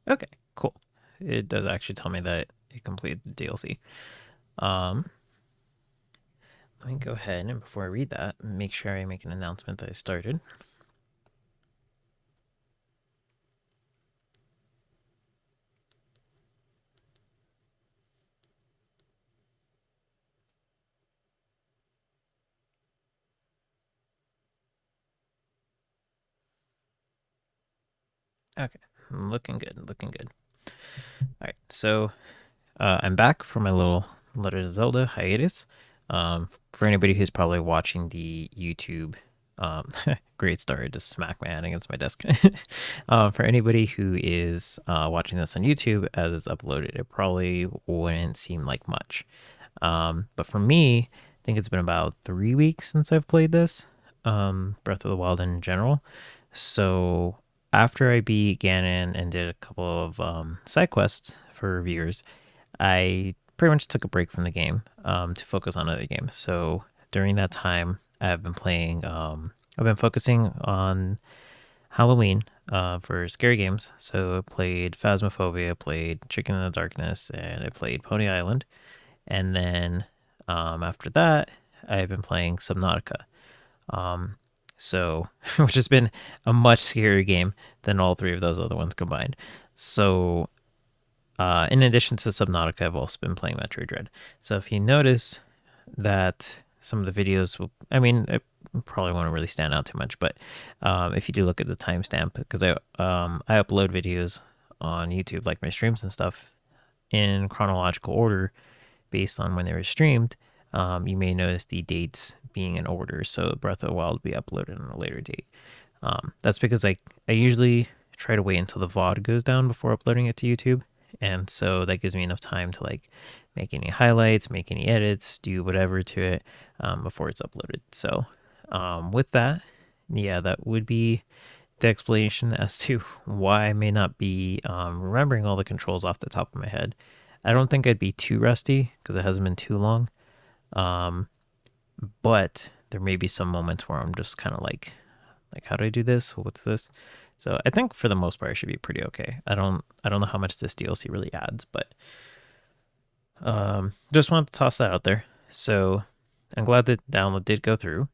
Okay, cool. It does actually tell me that it completed the DLC. Um, Let me go ahead and before I read that, make sure I make an announcement that I started. Okay, looking good, looking good. All right, so I'm back from my little Legend of Zelda hiatus. For anybody who's probably watching the YouTube, great start, I just smacked my hand against my desk. For anybody who is watching this on YouTube as it's uploaded, it probably wouldn't seem like much. But for me, I think it's been about 3 weeks since I've played this, Breath of the Wild in general. So after I beat Ganon and did a couple of side quests for reviewers, I pretty much took a break from the game to focus on other games. So during that time, I've been playing. I've been focusing on Halloween for scary games. So I played Phasmophobia, played Chicken in the Darkness, and I played Pony Island. And then after that, I've been playing Subnautica. Um, so, which has been a much scarier game than all three of those other ones combined. So, in addition to Subnautica, I've also been playing Metroid Dread. So, if you notice that some of the videos will, I mean, it probably won't really stand out too much, but if you do look at the timestamp, because I upload videos on YouTube, like my streams and stuff, in chronological order based on when they were streamed, you may notice the dates being in order. So Breath of the Wild will be uploaded on a later date. That's because I usually try to wait until the VOD goes down before uploading it to YouTube. And so that gives me enough time to like make any highlights, make any edits, do whatever to it before it's uploaded. So with that, yeah, that would be the explanation as to why I may not be remembering all the controls off the top of my head. I don't think I'd be too rusty because it hasn't been too long. Um, but there may be some moments where I'm just kind of like, how do I do this? What's this? So I think for the most part, I should be pretty okay. I don't know how much this DLC really adds, but just wanted to toss that out there. So I'm glad that download did go through.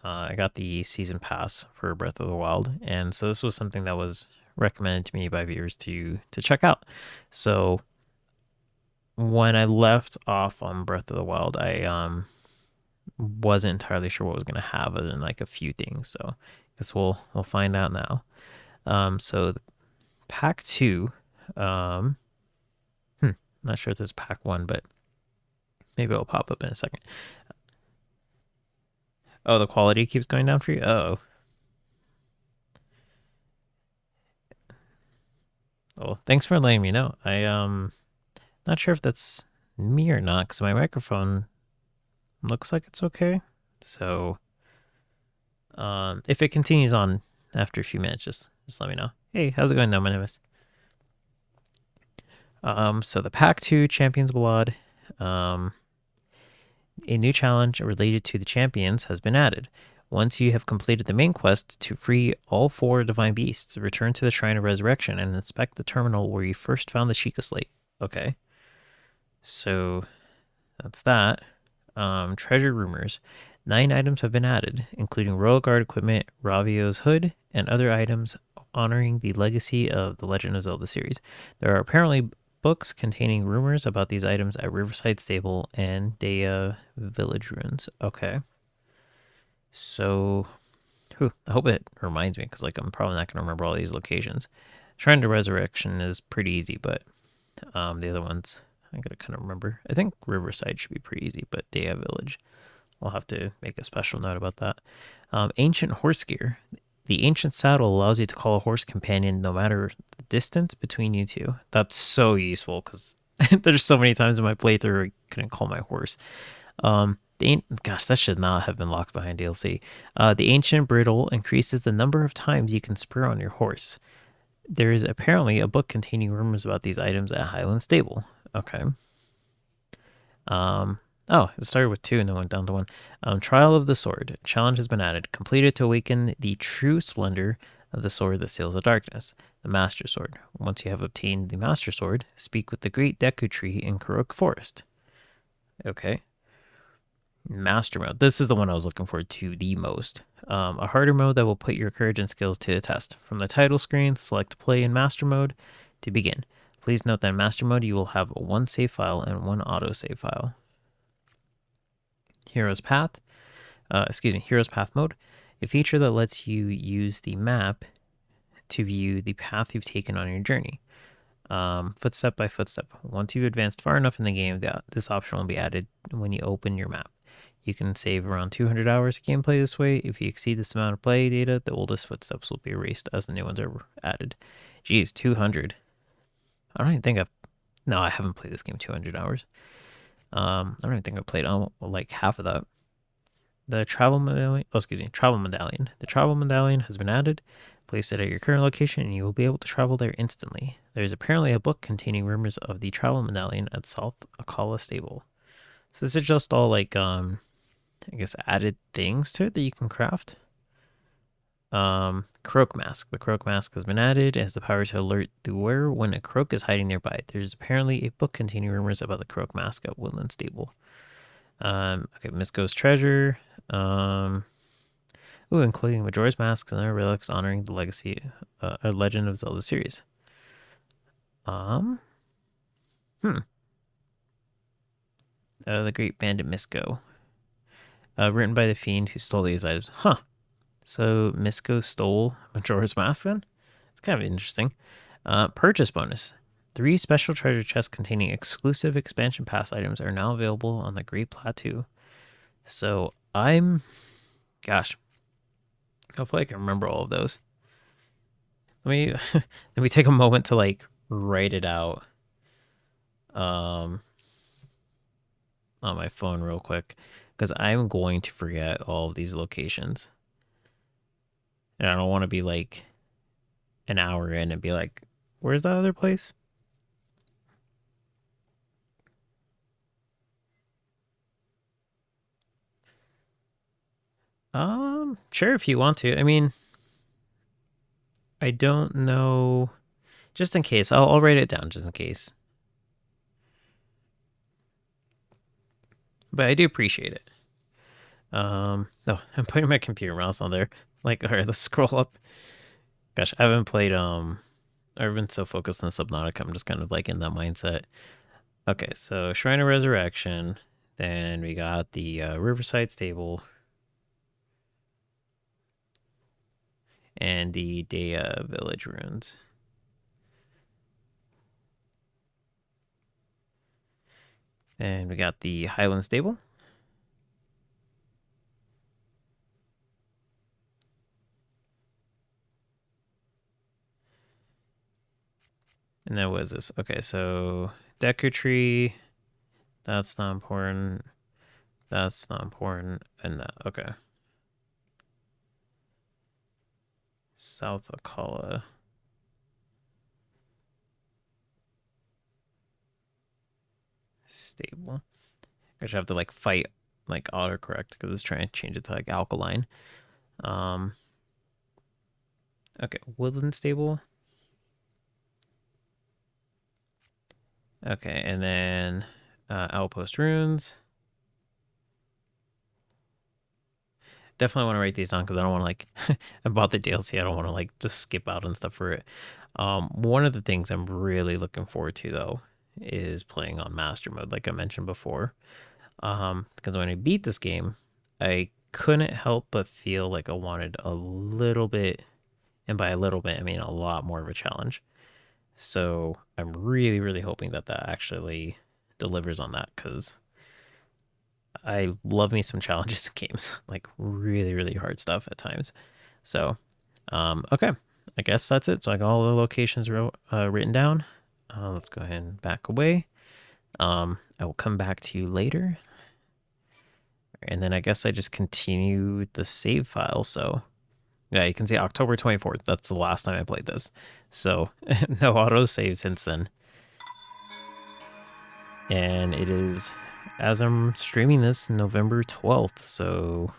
I got the season pass for Breath of the Wild, and so this was something that was recommended to me by viewers to check out. So when I left off on Breath of the Wild, I wasn't entirely sure what was gonna have other than like a few things. So I guess we'll find out now. So pack two, um, not sure if this is pack one, but maybe it'll pop up in a second. Oh, the quality keeps going down for you. Oh, well, thanks for letting me know. I not sure if that's me or not because my microphone looks like it's okay. So if it continues on after a few minutes, just let me know. Hey, how's it going, Nominous? So the Pack 2 Champions Blood, um, a new challenge related to the champions has been added. Once you have completed the main quest to free all four divine beasts, return to the Shrine of Resurrection and inspect the terminal where you first found the Sheikah Slate. Okay, so that's that. Treasure rumors. 9 items have been added, including Royal Guard equipment, Ravio's hood, and other items honoring the legacy of the Legend of Zelda series. There are apparently books containing rumors about these items at Riverside Stable and Daya Village Ruins. Okay. So, I hope it reminds me because like I'm probably not going to remember all these locations. Shrine to Resurrection is pretty easy, but the other ones I gotta kind of remember. I think Riverside should be pretty easy, but Daya Village, I'll have to make a special note about that. Ancient horse gear. The ancient saddle allows you to call a horse companion no matter the distance between you two. That's so useful because there's so many times in my playthrough I couldn't call my horse. Gosh, that should not have been locked behind DLC. The ancient bridle increases the number of times you can spur on your horse. There is apparently a book containing rumors about these items at Highland Stable. Okay. Um, oh, it started with two and then went down to one. Trial of the Sword. Challenge has been added. Completed to awaken the true splendor the sword that seals the darkness, the Master Sword. Once you have obtained the Master Sword, speak with the Great Deku Tree in Kurok Forest. Okay. Master Mode. This is the one I was looking forward to the most. A harder mode that will put your courage and skills to the test. From the title screen, select Play in Master Mode to begin. Please note that in Master Mode, you will have one save file and one autosave file. Hero's Path. Hero's Path Mode. A feature that lets you use the map to view the path you've taken on your journey. Footstep by footstep. Once you've advanced far enough in the game, this option will be added when you open your map. You can save around 200 hours of gameplay this way. If you exceed this amount of play data, the oldest footsteps will be erased as the new ones are added. Geez, 200. I don't even think No, I haven't played this game 200 hours. I don't even think I've played like half of that. The travel medallion. Travel medallion. The travel medallion has been added. Place it at your current location and you will be able to travel there instantly. There's apparently a book containing rumors of the travel medallion at South Akala Stable. So this is just all like I guess added things to it that you can craft. Croak Mask. The Croak Mask has been added. It has the power to alert the wearer when a croak is hiding nearby. There's apparently a book containing rumors about the Croak Mask at Woodland Stable. Okay, Misko's Treasure. Including Majora's Masks and other relics honoring the legacy, Legend of Zelda series. The Great Bandit Misko. Written by the fiend who stole these items. Huh. So Misko stole Majora's Mask then? It's kind of interesting. Purchase bonus. 3 special treasure chests containing exclusive expansion pass items are now available on the Great Plateau. So hopefully I can remember all of those. Let me take a moment to like write it out on my phone real quick because I'm going to forget all of these locations. And I don't want to be like an hour in and be like, where's that other place? Sure, if you want to. I mean, I don't know. Just in case. I'll write it down just in case. But I do appreciate it. No, I'm putting my computer mouse on there. Like, all right, let's scroll up. Gosh, I haven't played, I've been so focused on Subnautica, I'm just kind of like in that mindset. Okay, so Shrine of Resurrection. Then we got the Riverside Stable. And the Daya Village Ruins. And we got the Highland Stable. And then what is this? Okay, so Deku Tree. That's not important. That's not important. And that, okay. South Akala. Stable. I should have to like fight like autocorrect because it's trying to change it to like alkaline. Okay, Woodland Stable. Okay, and then Outpost Ruins. Definitely want to write these down because I don't want to like I bought the DLC. I don't want to like just skip out and stuff for it. One of the things I'm really looking forward to though is playing on Master Mode, like I mentioned before. Because when I beat this game, I couldn't help but feel like I wanted a little bit, and by a little bit I mean a lot more of a challenge. So I'm really, really hoping that actually delivers on that because I love me some challenges in games, like really, really hard stuff at times. So, okay, I guess that's it. So I got all the locations written down. Let's go ahead and back away. I will come back to you later. And then I guess I just continue the save file. So yeah, you can see October 24th. That's the last time I played this. So no auto save since then. And it is, as I'm streaming this, November 12th. So,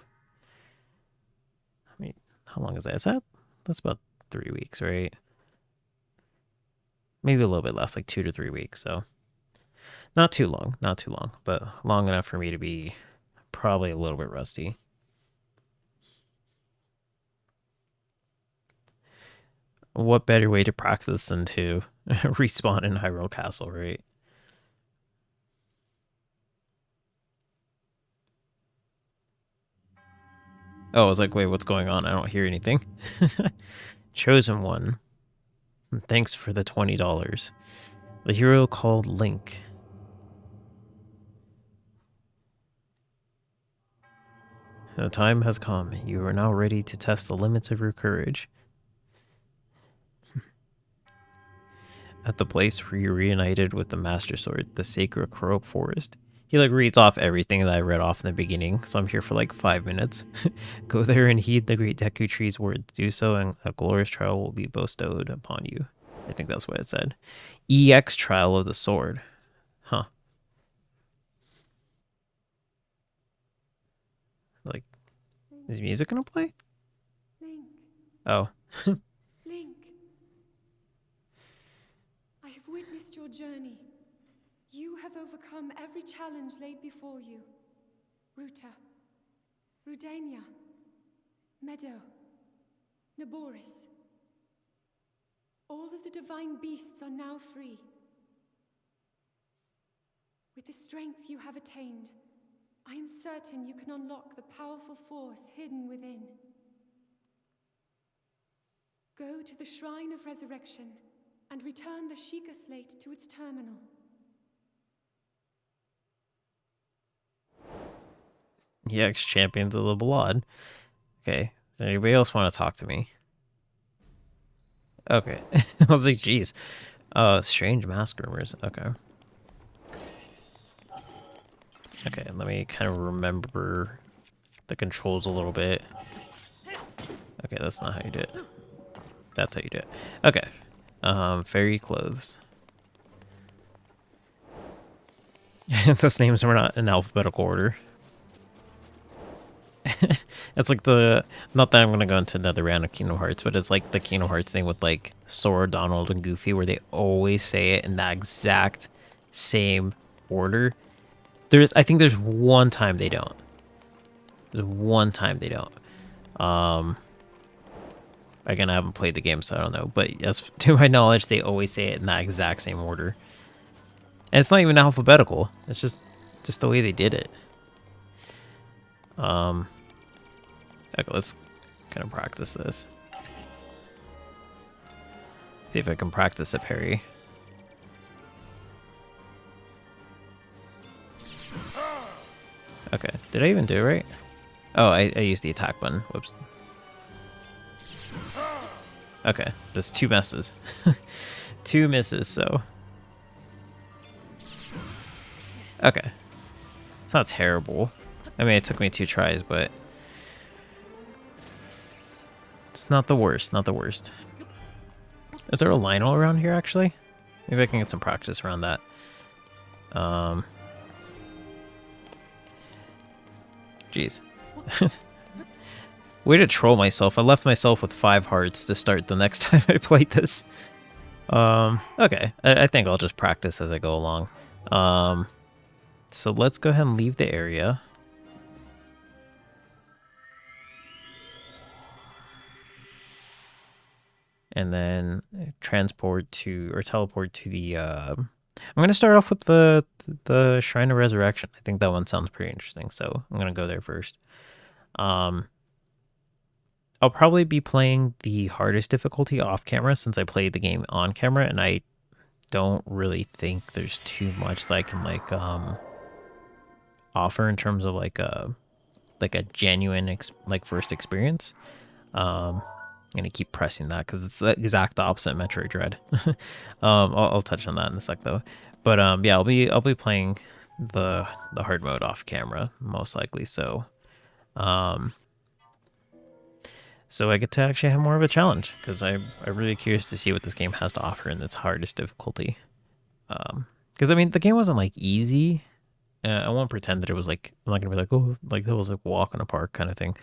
I mean, how long is that? That's about 3 weeks, right? Maybe a little bit less, like 2 to 3 weeks. So not too long, but long enough for me to be probably a little bit rusty. What better way to practice than to respawn in Hyrule Castle, right? Oh, I was like, wait, what's going on? I don't hear anything. Chosen one. Thanks for the $20. The hero called Link. The time has come. You are now ready to test the limits of your courage. At the place where you reunited with the Master Sword, the Sacred Korok Forest. He like reads off everything that I read off in the beginning, so I'm here for like 5 minutes. Go there and heed the great Deku Tree's words. Do so, and a glorious trial will be bestowed upon you. I think that's what it said. EX Trial of the Sword. Huh. Like, is music gonna play? Link. Oh. Link. I have witnessed your journey. You have overcome every challenge laid before you. Ruta, Rudania, Meadow, Naboris. All of the divine beasts are now free. With the strength you have attained, I am certain you can unlock the powerful force hidden within. Go to the Shrine of Resurrection and return the Sheikah Slate to its terminal. EX Champions of the Blood. Okay. Does anybody else want to talk to me? Okay. I was like, geez. Strange mask rumors. Okay. Okay, let me kind of remember the controls a little bit. Okay, that's not how you do it. That's how you do it. Okay. Fairy clothes. Those names were not in alphabetical order. It's like the, not that I'm gonna go into another round of Kingdom Hearts, but it's like the Kingdom Hearts thing with like Sora, Donald, and Goofy, where they always say it in that exact same order. I think there's one time they don't. There's one time they don't. Again, I haven't played the game, so I don't know. But as to my knowledge, they always say it in that exact same order. And it's not even alphabetical. It's just the way they did it. Okay, let's kind of practice this. See if I can practice a parry. Okay, did I even do it right? Oh, I used the attack button. Whoops. Okay, that's 2 misses. 2 misses, so. Okay. It's not terrible. I mean, it took me 2 tries, but it's not the worst, not the worst. Is there a Lionel around here, actually? Maybe I can get some practice around that. Jeez. Way to troll myself. I left myself with 5 hearts to start the next time I played this. Okay. I think I'll just practice as I go along. So let's go ahead and leave the area. And then teleport to the I'm gonna start off with the Shrine of Resurrection. I think that one sounds pretty interesting, so I'm gonna go there first. I'll probably be playing the hardest difficulty off camera since I played the game on camera, and I don't really think there's too much that I can like offer in terms of like a genuine first experience. I'm gonna keep pressing that because it's the exact opposite of Metroid Dread. I'll touch on that in a sec though. But yeah, I'll be playing the hard mode off camera most likely. So so I get to actually have more of a challenge because I'm really curious to see what this game has to offer in its hardest difficulty. Because I mean, the game wasn't like easy. I won't pretend that it was like, I'm not gonna be like, oh, like that was like walk in a park kind of thing.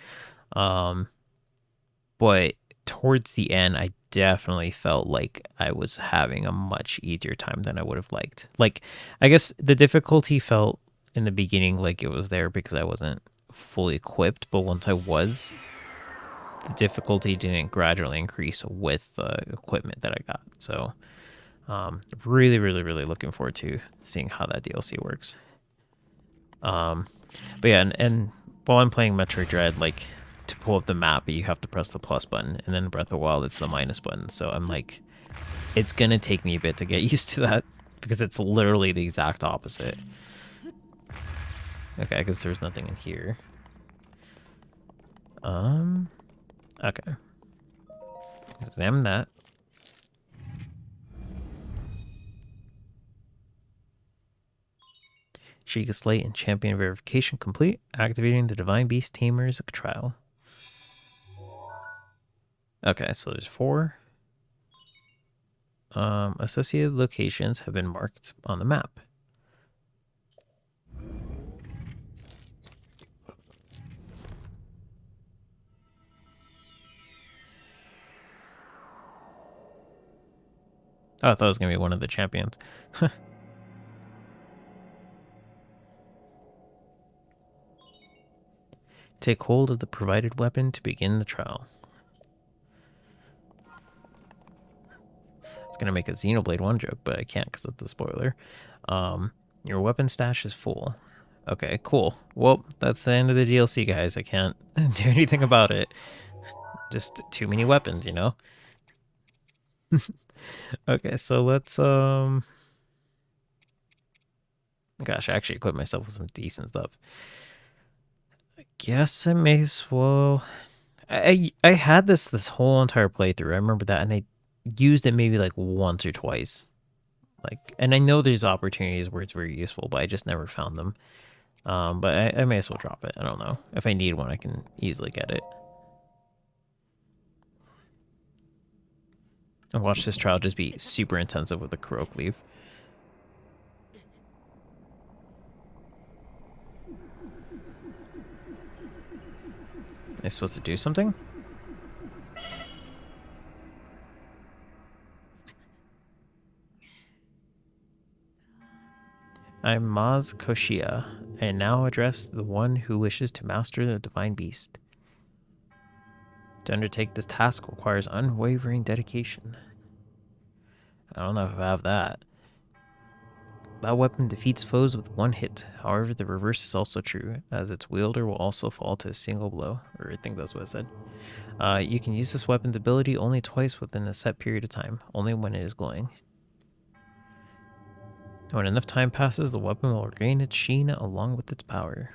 But towards the end, I definitely felt like I was having a much easier time than I would have liked. Like, I guess the difficulty felt in the beginning like it was there because I wasn't fully equipped, but once I was, the difficulty didn't gradually increase with the equipment that I got. So, really, really, really looking forward to seeing how that DLC works. But yeah, and while I'm playing Metroid Dread, like, to pull up the map, you have to press the plus button, and then Breath of the Wild, it's the minus button. So I'm like, it's gonna take me a bit to get used to that because it's literally the exact opposite. Okay, because there's nothing in here. Okay. Examine that. Sheikah Slate and Champion verification complete. Activating the Divine Beast Tamer's trial. Okay, so there's 4. Associated locations have been marked on the map. Oh, I thought it was going to be one of the champions. Take hold of the provided weapon to begin the trial. I was going to make a Xenoblade 1 joke, but I can't because of the spoiler. Your weapon stash is full. Okay, cool. Well, that's the end of the DLC, guys. I can't do anything about it. Just too many weapons, you know? Okay, so let's, gosh, I actually equipped myself with some decent stuff. I guess I may as well... I had this whole entire playthrough. I remember that, and I used it maybe like once or twice. Like, and I know there's opportunities where it's very useful, but I just never found them. But I may as well drop it. I don't know. If I need one, I can easily get it. And watch this trial just be super intensive with the Kurok Leaf. Am I supposed to do something? I'm Maz Koshia, and now address the one who wishes to master the Divine Beast. To undertake this task requires unwavering dedication. I don't know if I have that. That weapon defeats foes with one hit. However, the reverse is also true, as its wielder will also fall to a single blow. Or I think that's what it said. You can use this weapon's ability only twice within a set period of time, only when it is glowing. When enough time passes, the weapon will regain its sheen along with its power.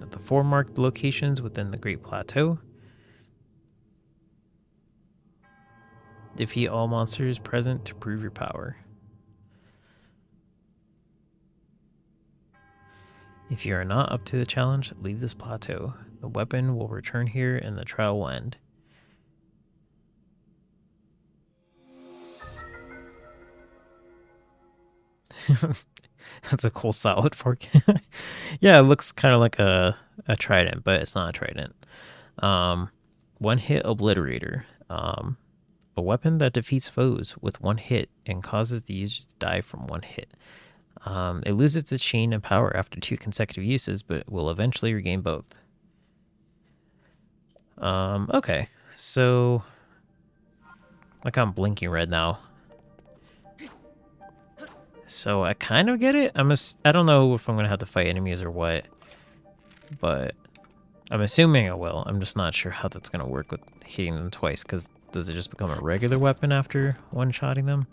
At the 4 marked locations within the Great Plateau, defeat all monsters present to prove your power. If you are not up to the challenge, leave this plateau. The weapon will return here and the trial will end. That's a cool solid fork. Yeah, it looks kind of like a trident, but it's not a trident. One hit obliterator. A weapon that defeats foes with one hit and causes the user to die from one hit. It loses its sheen and power after 2 consecutive uses, but will eventually regain both. Okay, so like I'm blinking red now. So I kind of get it. I don't know if I'm gonna have to fight enemies or what, but I'm assuming I will. I'm just not sure how that's gonna work with hitting them twice. Because does it just become a regular weapon after one-shotting them?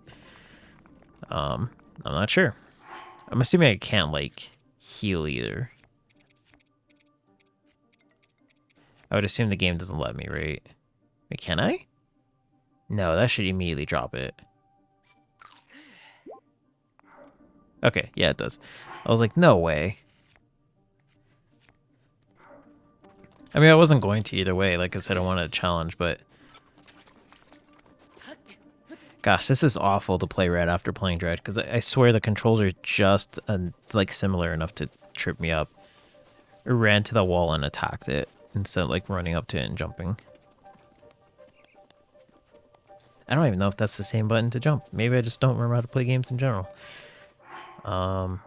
I'm not sure. I'm assuming I can't like heal either. I would assume the game doesn't let me, right? Wait, can I? No, that should immediately drop it. Okay, yeah, it does. I was like, no way. I mean, I wasn't going to either way. Like I said, I wanted a challenge, but... Gosh, this is awful to play right after playing Dread, because I swear the controls are just, like, similar enough to trip me up. I ran to the wall and attacked it. instead of like running up to it and jumping. I don't even know if that's the same button to jump. Maybe I just don't remember how to play games in general. I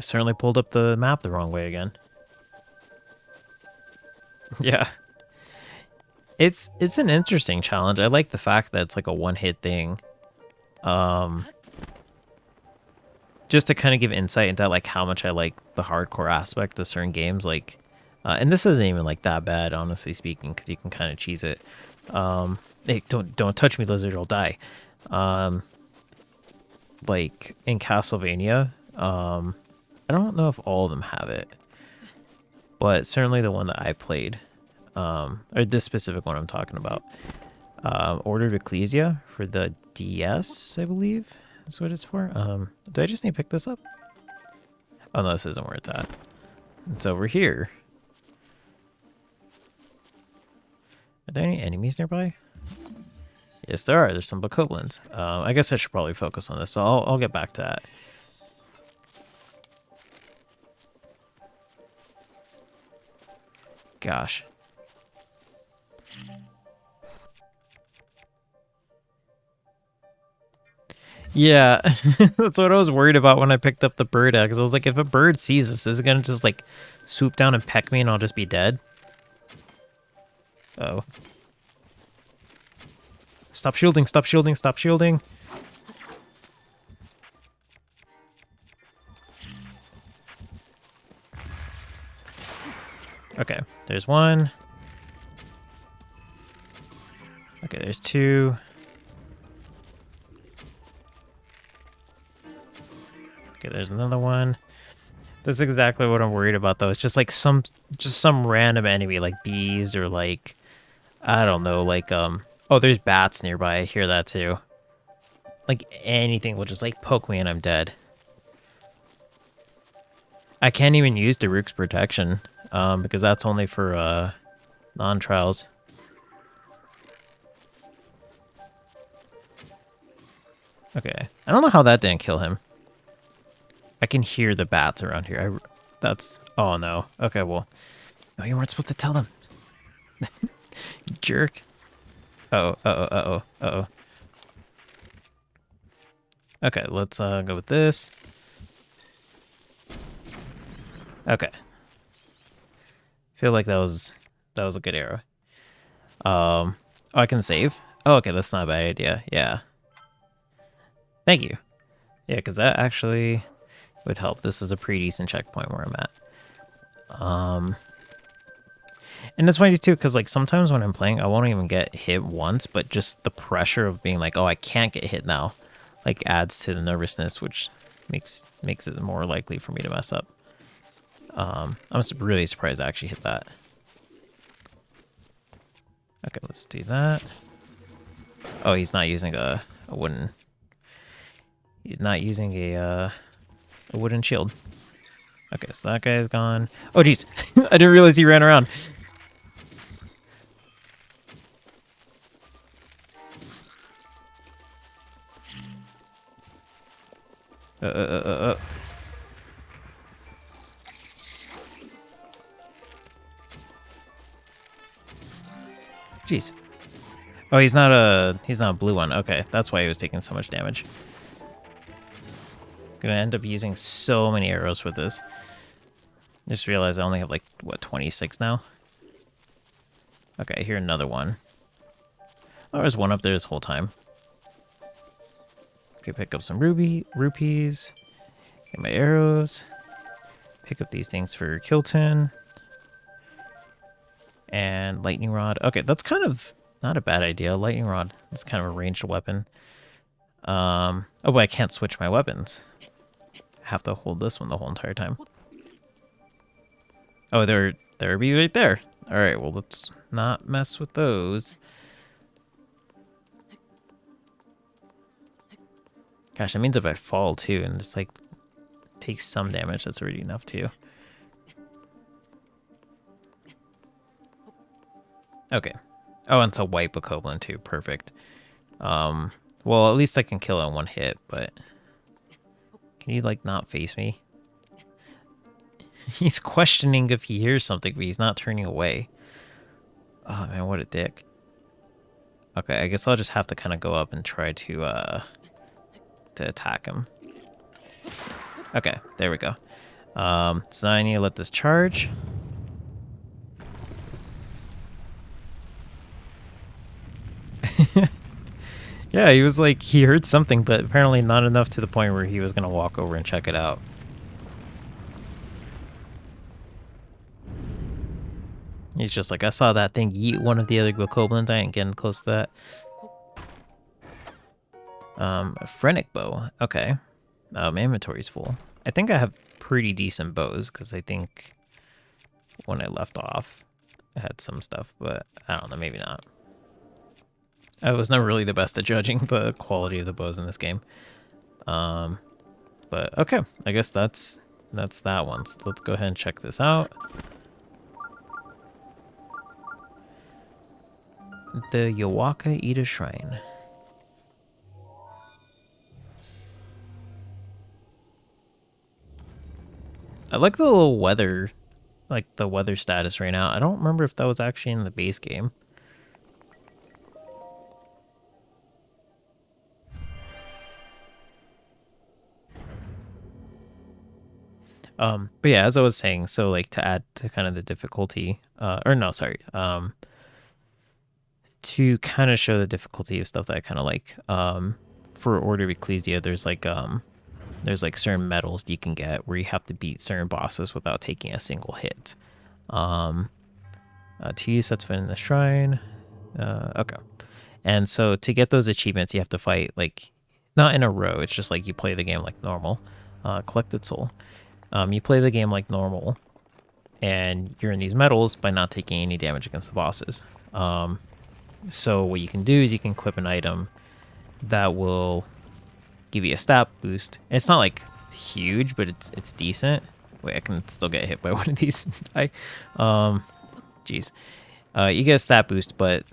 certainly pulled up the map the wrong way again. Yeah. It's an interesting challenge. I like the fact that it's like a one-hit thing. Just to kind of give insight into like how much I like the hardcore aspect of certain games, like, and this isn't even like that bad, honestly speaking, because you can kind of cheese it. Hey, don't touch me, lizard! I'll die. Like in Castlevania, I don't know if all of them have it, but certainly the one that I played, or this specific one I'm talking about, Order of Ecclesia for the DS, I believe. That's what it's for. Do I just need to pick this up? Oh no, this isn't where it's at. It's over here. Are there any enemies nearby? Yes, there are. There's some bokoblins. I guess I should probably focus on this, so I'll get back to that. Gosh. Yeah, that's what I was worried about when I picked up the bird eggs. I was like, if a bird sees this, is it gonna just like swoop down and peck me and I'll just be dead? Uh oh. Stop shielding, stop shielding, stop shielding. Okay, there's one. Okay, there's two. Okay, there's another one. That's exactly what I'm worried about, though. It's just like some random enemy, like bees or like, I don't know, like oh, there's bats nearby. I hear that too. Like anything will just like poke me and I'm dead. I can't even use Daruk's protection, because that's only for non-trials. Okay, I don't know how that didn't kill him. I can hear the bats around here. That's... Oh, no. Okay, well... No, you weren't supposed to tell them. You jerk. Uh-oh, uh-oh, uh-oh, uh-oh. Okay, let's go with this. Okay. Feel like that was a good arrow. Oh, I can save? Oh, okay, that's not a bad idea. Yeah. Thank you. Yeah, because that actually... would help. This is a pretty decent checkpoint where I'm at. And it's funny too, because like sometimes when I'm playing, I won't even get hit once, but just the pressure of being like, oh, I can't get hit now, like adds to the nervousness, which makes it more likely for me to mess up. I'm really surprised I actually hit that. Okay, let's do that. Oh, he's not using a wooden... He's not using a wooden shield. Okay, so that guy is gone. Oh, jeez. I didn't realize he ran around. Jeez. Oh, he's not a blue one. Okay, that's why he was taking so much damage. Gonna end up using so many arrows with this. Just realized I only have like, what, 26 now? Okay, I hear another one. Oh, there's one up there this whole time. Okay, pick up some rupees. Get my arrows. Pick up these things for Kilton. And lightning rod. Okay, that's kind of not a bad idea. Lightning rod. It's kind of a ranged weapon. Oh, but I can't switch my weapons. I have to hold this one the whole entire time. Oh, there are bees right there. All right, well, let's not mess with those. Gosh, that means if I fall too and just like take some damage, that's already enough too. Okay. Oh, and it's a white bokoblin too. Perfect. Well, at least I can kill it in one hit, but can you like not face me? He's questioning if he hears something, but he's not turning away. Oh man, what a dick. Okay, I guess I'll just have to kind of go up and try to attack him. Okay, there we go. So now I need to let this charge. Yeah, he was like, he heard something, but apparently not enough to the point where he was going to walk over and check it out. He's just like, I saw that thing yeet one of the other bokoblins. I ain't getting close to that. A Phrenic bow. Okay. My inventory's full. I think I have pretty decent bows, because I think when I left off, I had some stuff, but I don't know, maybe not. I was never really the best at judging the quality of the bows in this game. But okay, I guess that's that one. So let's go ahead and check this out. The Yawaka Ida Shrine. I like the little weather, like the weather status right now. I don't remember if that was actually in the base game. But yeah, as I was saying, so like to add to kind of the difficulty, or no, sorry, to kind of show the difficulty of stuff that I kind of like, for Order of Ecclesia, there's like certain medals you can get where you have to beat certain bosses without taking a single hit. 2 use that's been in the shrine. Okay. And so to get those achievements, you have to fight like not in a row. It's just like you play the game like normal. Collected soul. You play the game like normal, and you're in these medals by not taking any damage against the bosses. So what you can do is you can equip an item that will give you a stat boost. And it's not like huge, but it's decent. Wait, I can still get hit by one of these. Jeez. You get a stat boost, but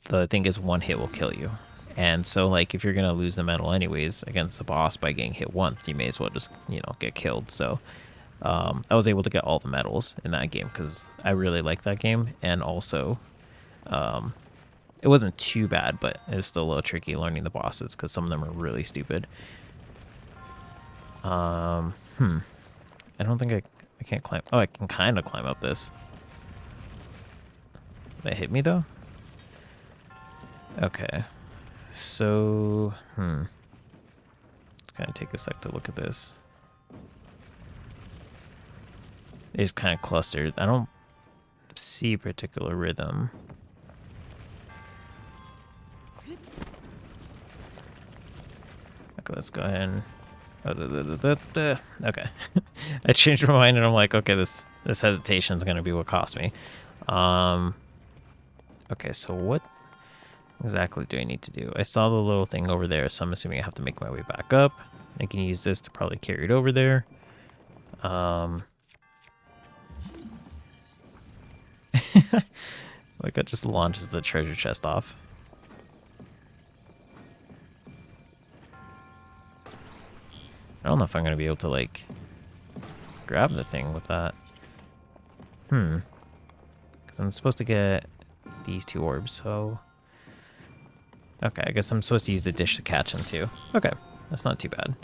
the thing is one hit will kill you. And so like if you're gonna lose the medal anyways against the boss by getting hit once, you may as well just, you know, get killed. So I was able to get all the medals in that game because I really like that game, and also it wasn't too bad, but it was still a little tricky learning the bosses because some of them are really stupid. I don't think I can't climb. Oh, I can kind of climb up this. That hit me though? Okay. So, let's kind of take a sec to look at this. It's kind of clustered. I don't see a particular rhythm. Okay, let's go ahead and... Okay. I changed my mind and I'm like, okay, this hesitation is going to be what cost me. Okay, so what exactly do I need to do? I saw the little thing over there, so I'm assuming I have to make my way back up. I can use this to probably carry it over there. Like that just launches the treasure chest off. I don't know if I'm gonna be able to like grab the thing with that. Because I'm supposed to get these 2 orbs, so... Okay, I guess I'm supposed to use the dish to catch them too. Okay, that's not too bad.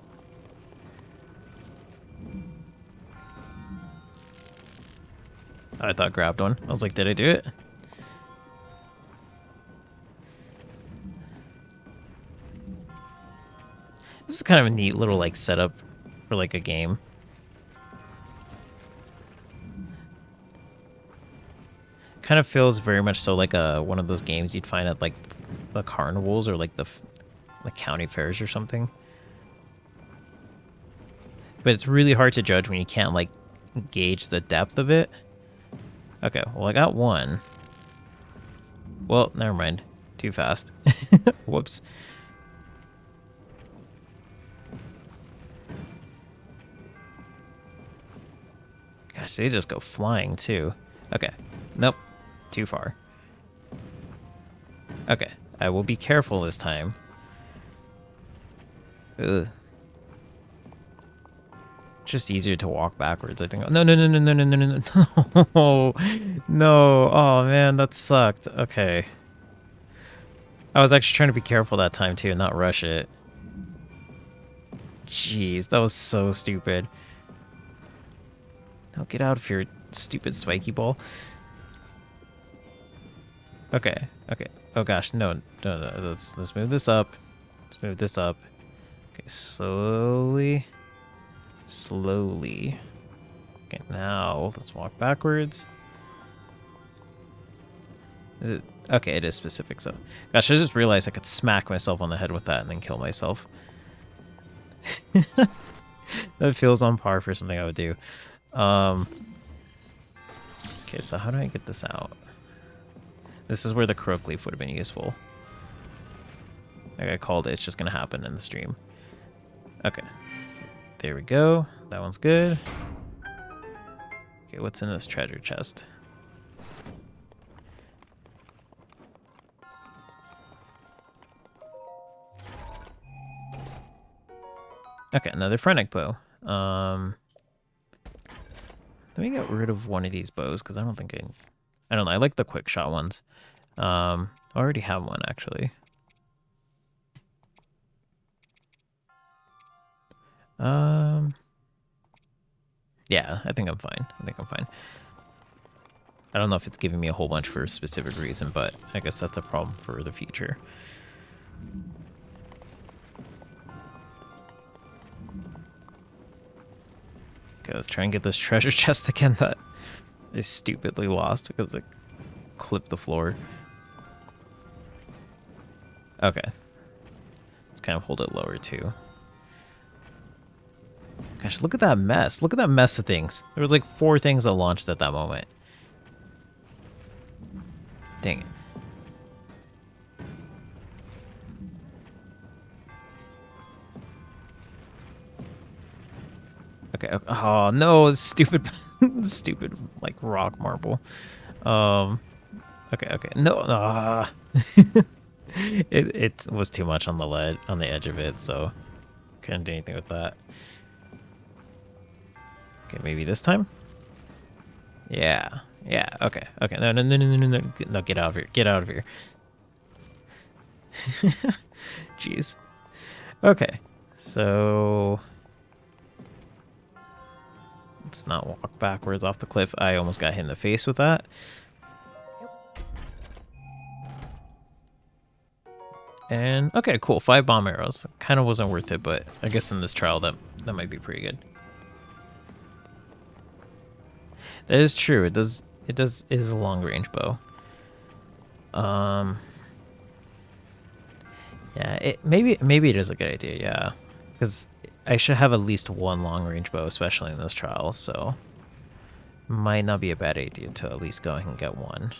I thought I grabbed one. I was like, did I do it? This is kind of a neat little like setup for like a game. Kind of feels very much so like one of those games you'd find at like the carnivals or like the county fairs or something. But it's really hard to judge when you can't like gauge the depth of it. Okay, well I got one. Well, never mind. Too fast. Whoops. Gosh, they just go flying too. Okay. Nope. Too far. Okay. I will be careful this time. Ugh. just easier to walk backwards, I think. No, no, no, no, no, no, no, no, no. No. No. Oh, man, that sucked. Okay. I was actually trying to be careful that time, too, and not rush it. Jeez, that was so stupid. No, get out of here, stupid spiky ball. Okay, okay. Oh gosh, no, no, no. Let's move this up. Let's move this up. Okay, slowly. Slowly. Okay, now let's walk backwards. Is it? Okay, it is specific, so. Gosh, I just realized I could smack myself on the head with that and then kill myself. That feels on par for something I would do. Okay, so how do I get this out? This is where the croak leaf would have been useful. Like I called it, it's just gonna happen in the stream. Okay, so there we go. That one's good. Okay, what's in this treasure chest? Okay, another Phrenic bow. Let me get rid of one of these bows because I don't think I don't know. I like the quick shot ones. I already have one actually. Yeah, I think I'm fine. I think I'm fine. I don't know if it's giving me a whole bunch for a specific reason, but I guess that's a problem for the future. Okay, let's try and get this treasure chest again that I stupidly lost because it clipped the floor. Okay. Let's kind of hold it lower too. Gosh, look at that mess. Look at that mess of things. There was like 4 things that launched at that moment. Dang it. Okay. Oh no, stupid, stupid like rock marble. Okay. Okay. No. It was too much on the edge of it, so couldn't do anything with that. Okay, maybe this time. Yeah. Yeah. Okay. Okay. No. No. No. No. No. No. No. Get out of here. Get out of here. Jeez. Okay. So let's not walk backwards off the cliff. I almost got hit in the face with that. And okay, cool. 5 bomb arrows. Kind of wasn't worth it, but I guess in this trial that might be pretty good. That is true. It is a long range bow. Yeah, maybe it is a good idea, yeah. Because I should have at least 1 long range bow, especially in this trial, so might not be a bad idea to at least go ahead and get 1.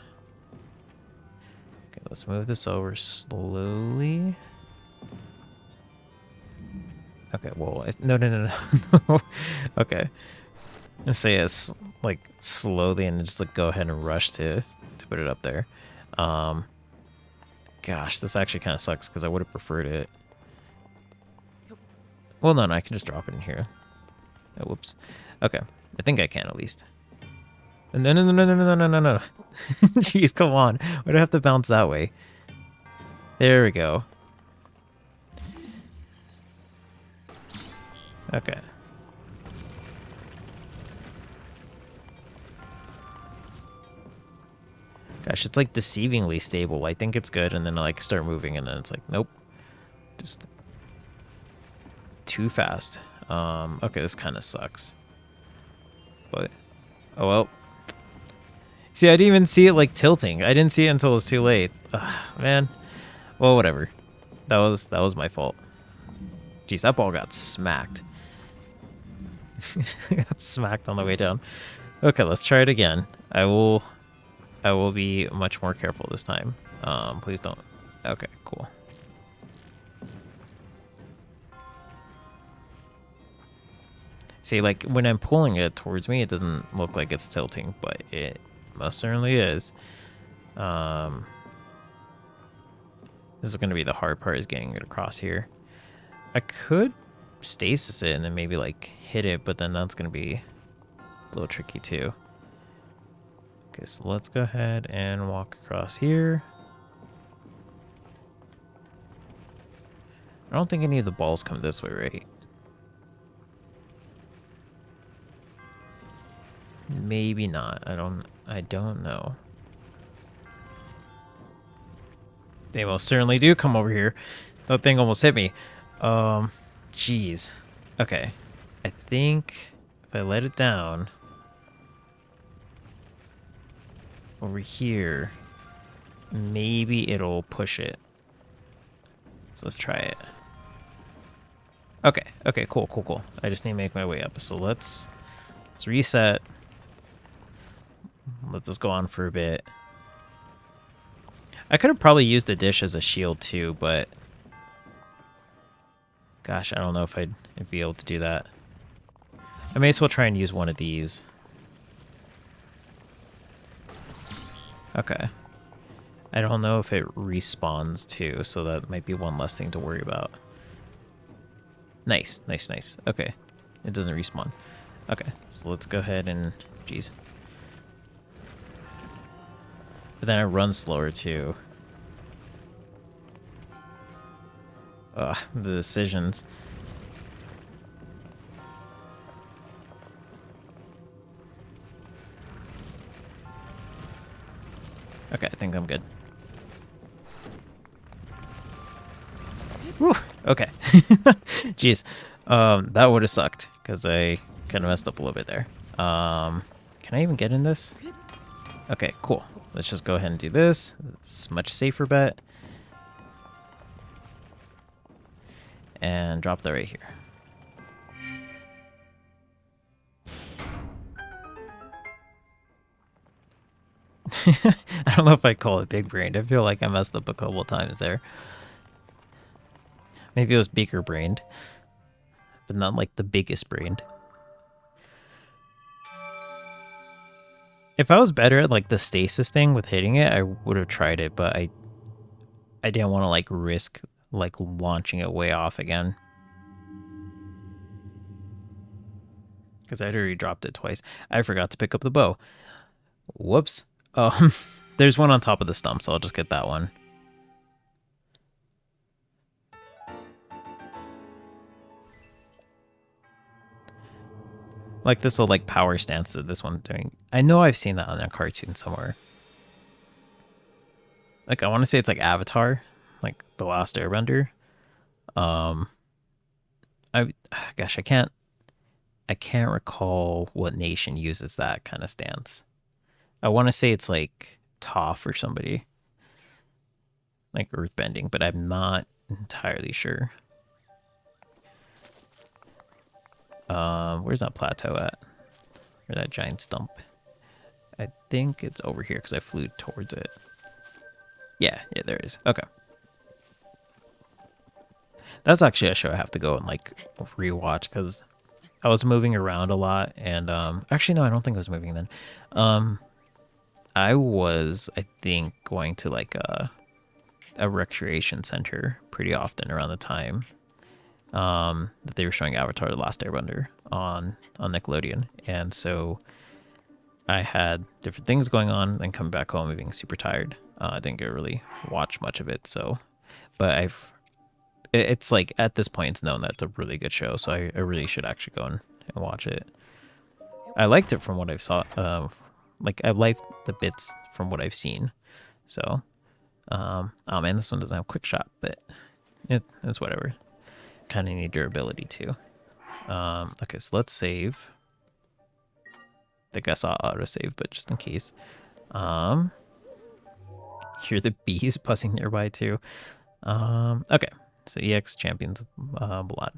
Okay, let's move this over slowly. Okay, well, no. No. Okay. Let's say it's like slowly and just like go ahead and rush to put it up there. Gosh, this actually kind of sucks because I would have preferred it. Well, no, I can just drop it in here. Oh, whoops. Okay, I think I can at least. No. Jeez, come on. Why do I have to bounce that way? There we go. Okay. Gosh, it's like deceivingly stable. I think it's good, and then I like start moving, and then it's like, nope. Just too fast. Okay, this kind of sucks. But, oh well. See, I didn't even see it like tilting. I didn't see it until it was too late. Ugh, man. Well, whatever. That was my fault. Jeez, that ball got smacked. Got smacked on the way down. Okay, let's try it again. I will be much more careful this time. Please don't. Okay, cool. See, like, when I'm pulling it towards me, it doesn't look like it's tilting, but it most certainly is. This is going to be the hard part, is getting it across here. I could stasis it and then maybe like hit it, but then that's gonna be a little tricky too. Okay, so let's go ahead and walk across here. I don't think any of the balls come this way, right? Maybe not. I don't know. They most certainly do come over here. That thing almost hit me. Jeez. Okay. I think if I let it down over here, maybe it'll push it. So let's try it. Okay. Okay, cool. I just need to make my way up. So let's reset. Let this go on for a bit. I could have probably used the dish as a shield too, but gosh, I don't know if I'd be able to do that. I may as well try and use one of these. Okay. I don't know if it respawns too, so that might be one less thing to worry about. Nice. Okay. It doesn't respawn. Okay, so let's go ahead and... Jeez. But then I run slower too. Ugh, the decisions. Okay, I think I'm good. Whew, okay. Jeez. That would have sucked, because I kind of messed up a little bit there. Can I even get in this? Okay, cool. Let's just go ahead and do this. It's a much safer bet. And drop that right here. I don't know if I call it big brained. I feel like I messed up a couple times there. Maybe it was beaker brained, but not like the biggest brained. If I was better at like the stasis thing with hitting it, I would have tried it, but I didn't want to like risk like launching it way off again. Because I'd already dropped it twice. I forgot to pick up the bow. Whoops. There's one on top of the stump, so I'll just get that one. Like this will like power stance that this one's doing. I know I've seen that on a cartoon somewhere. Like I want to say it's like Avatar, like The Last Airbender. Gosh, I can't recall what nation uses that kind of stance. I want to say it's like Toph or somebody, like earthbending, but I'm not entirely sure. Where's that plateau at? Or that giant stump? I think it's over here because I flew towards it. Yeah, there it is. Okay. That's actually a show I have to go and like rewatch because I was moving around a lot, and actually no, I don't think I was moving then. I was, I think, going to like a recreation center pretty often around the time that they were showing Avatar: The Last Airbender on Nickelodeon, and so I had different things going on, and coming back home and being super tired. I didn't get to really watch much of it, so, but it's like at this point it's known that it's a really good show, so I really should actually go and watch it. I liked it from what I saw. Like I liked the bits from what I've seen. So, oh man, this one doesn't have quick shot, but it's whatever. Kind of need durability too. Okay, so let's save. I think I saw autosave, but just in case. Hear the bees buzzing nearby too. Okay, so EX Champions Blood.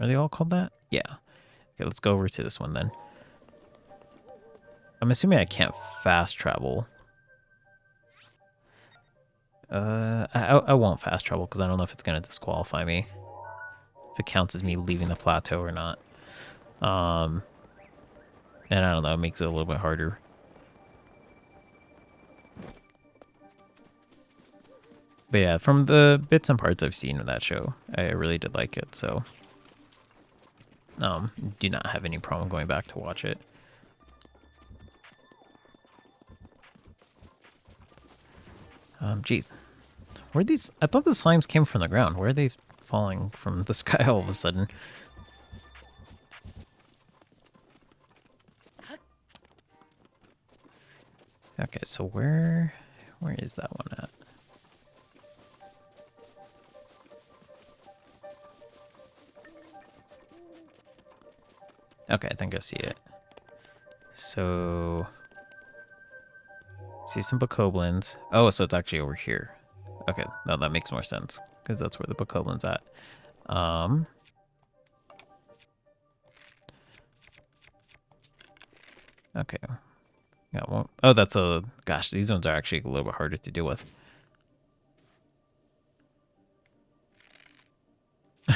Are they all called that? Yeah. Okay, let's go over to this one then. I'm assuming I can't fast travel. I won't fast travel because I don't know if it's going to disqualify me. If it counts as me leaving the plateau or not. And I don't know, it makes it a little bit harder. But yeah, from the bits and parts I've seen of that show, I really did like it, so do not have any problem going back to watch it. Jeez. Where are these? I thought the slimes came from the ground. Where are they falling from the sky all of a sudden? Okay, so where is that one at? Okay, I think I see it. So, see some bokoblins. Oh, so it's actually over here. Okay, no, that makes more sense because that's where the bokoblin's at. Okay. Got one. Oh, that's a... Gosh, these ones are actually a little bit harder to deal with.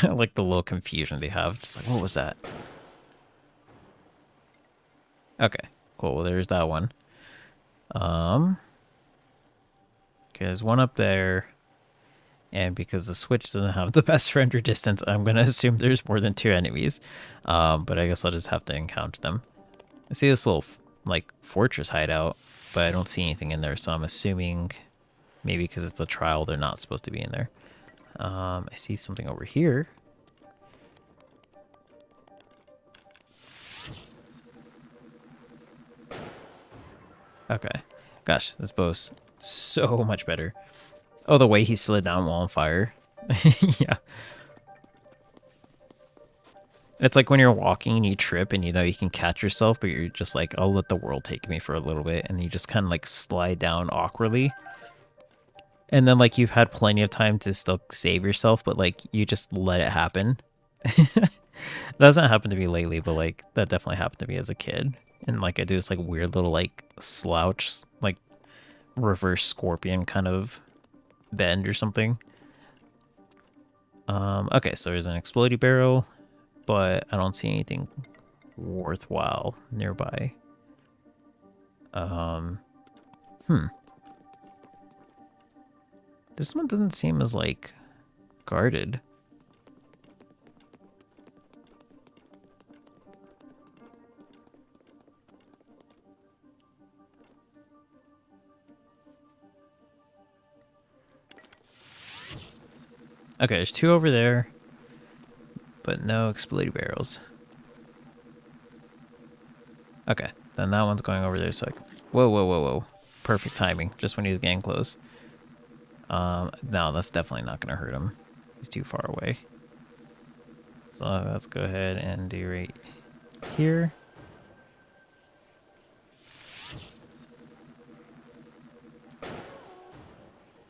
I like the little confusion they have. Just like, what was that? Okay, cool. Well, there's that one. Okay, there's one up there. And because the Switch doesn't have the best render distance, I'm going to assume there's more than 2 enemies. But I guess I'll just have to encounter them. I see this little, like, fortress hideout, but I don't see anything in there, so I'm assuming maybe because it's a trial, they're not supposed to be in there. I see something over here. Okay. Gosh, this bow's so much better. Oh, the way he slid down while on fire. Yeah. It's like when you're walking and you trip and you know you can catch yourself, but you're just like, I'll let the world take me for a little bit. And you just kind of like slide down awkwardly. And then like you've had plenty of time to still save yourself, but like you just let it happen. That doesn't happen to me lately, but like that definitely happened to me as a kid. And like I do this like weird little like slouch, like reverse scorpion kind of bend or something. Okay, so there's an explodey barrel, but I don't see anything worthwhile nearby. This one doesn't seem as like guarded. Okay, there's 2 over there, but no explodey barrels. Okay, then that one's going over there, so whoa, whoa, whoa, whoa. Perfect timing, just when he was getting close. No, that's definitely not going to hurt him. He's too far away. So let's go ahead and do right here.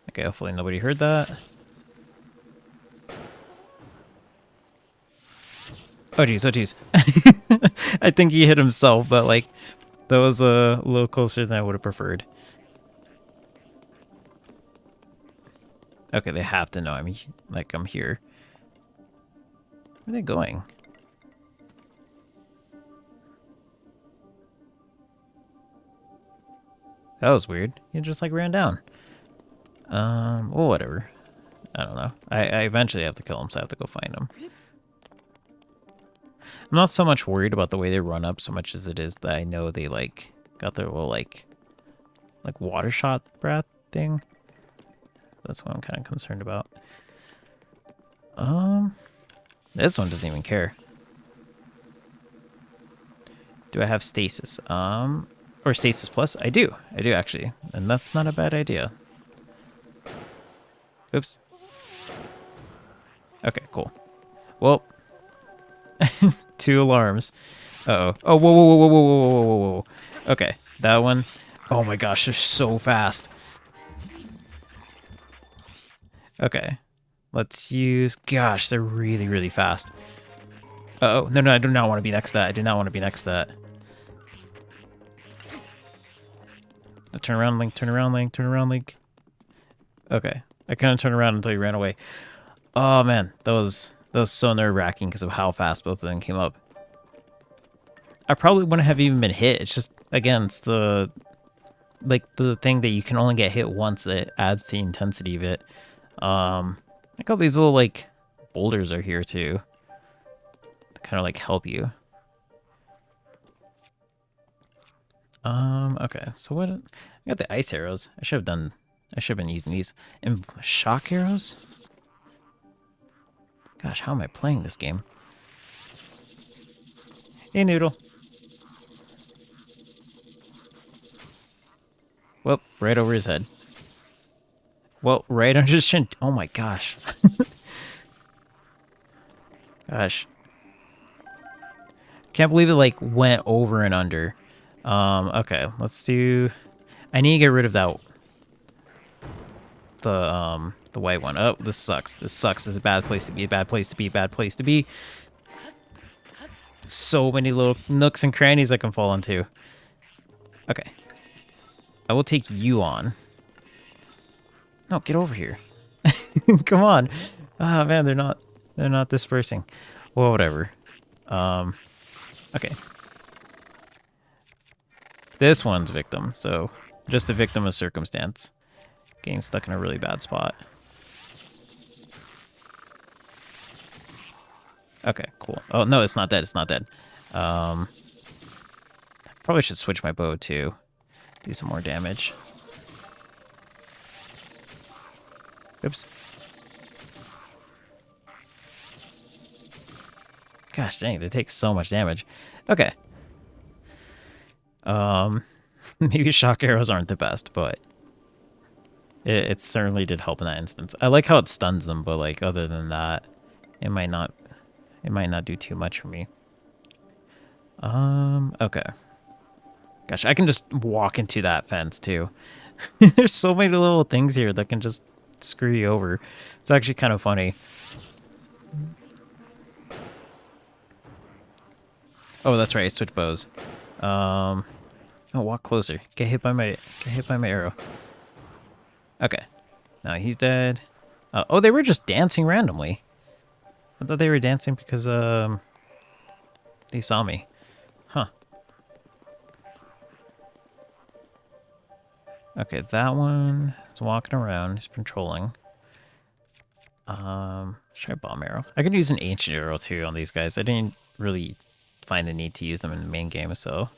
Okay, hopefully nobody heard that. Oh geez, oh geez. I think he hit himself, but like that was a little closer than I would have preferred. Okay, they have to know I'm here. Where are they going? That was weird. He just like ran down. Well, whatever. I don't know. I eventually have to kill him, so I have to go find him. I'm not so much worried about the way they run up so much as it is that I know they like got their little like water shot breath thing. That's what I'm kind of concerned about. This one doesn't even care. Do I have stasis? Or stasis plus? I do actually, and that's not a bad idea. Oops. Okay, cool. Well, 2 alarms. Uh-oh. Oh, whoa, whoa, whoa, whoa, whoa, whoa, whoa, whoa, whoa. Okay, that one. Oh my gosh, they're so fast. Okay, let's use... Gosh, they're really, really fast. Uh-oh. No, I do not want to be next to that. I do not want to be next to that. Turn around, Link. Turn around, Link. Turn around, Link. Okay. I couldn't turn around until you ran away. Oh, man. That was so nerve-wracking because of how fast both of them came up. I probably wouldn't have even been hit. It's just, again, it's the thing that you can only get hit once that adds to the intensity of it. Like all these little, like, boulders are here, too. To kind of like help you. Okay, so what? I got the ice arrows. I should have been using these. And shock arrows? Gosh, how am I playing this game? Hey, Noodle. Well, right over his head. Well, right under his chin. Oh my gosh. Gosh. Can't believe it like went over and under. Okay, let's do... I need to get rid of that... The white one. Oh, this sucks. This sucks. This is a bad place to be. A bad place to be. A bad place to be. So many little nooks and crannies I can fall into. Okay. I will take you on. No, get over here. Come on. Ah, man, they're not dispersing. Well, whatever. Okay. This one's victim, so just a victim of circumstance. Getting stuck in a really bad spot. Okay, cool. Oh, no, it's not dead. It's not dead. Probably should switch my bow, too. Do some more damage. Oops. Gosh dang, they take so much damage. Okay. Maybe shock arrows aren't the best, but it certainly did help in that instance. I like how it stuns them, but like other than that, it might not do too much for me. Okay. Gosh, I can just walk into that fence too. There's so many little things here that can just screw you over. It's actually kind of funny. Oh, that's right. I switched bows. Oh, walk closer. Get hit by my arrow. Okay. Now he's dead. Oh, they were just dancing randomly. I thought they were dancing because they saw me. Huh. Okay, that one is walking around. He's patrolling. Should I bomb arrow? I could use an ancient arrow too on these guys. I didn't really find the need to use them in the main game, so.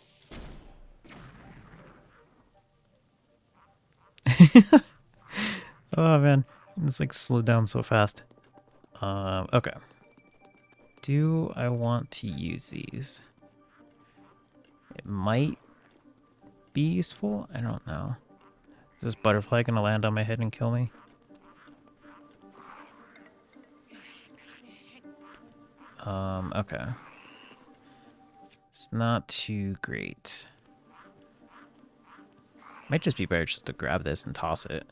Oh man, it's like slowed down so fast. Okay. Do I want to use these? It might be useful. I don't know. Is this butterfly gonna land on my head and kill me? Okay. It's not too great. Might just be better just to grab this and toss it.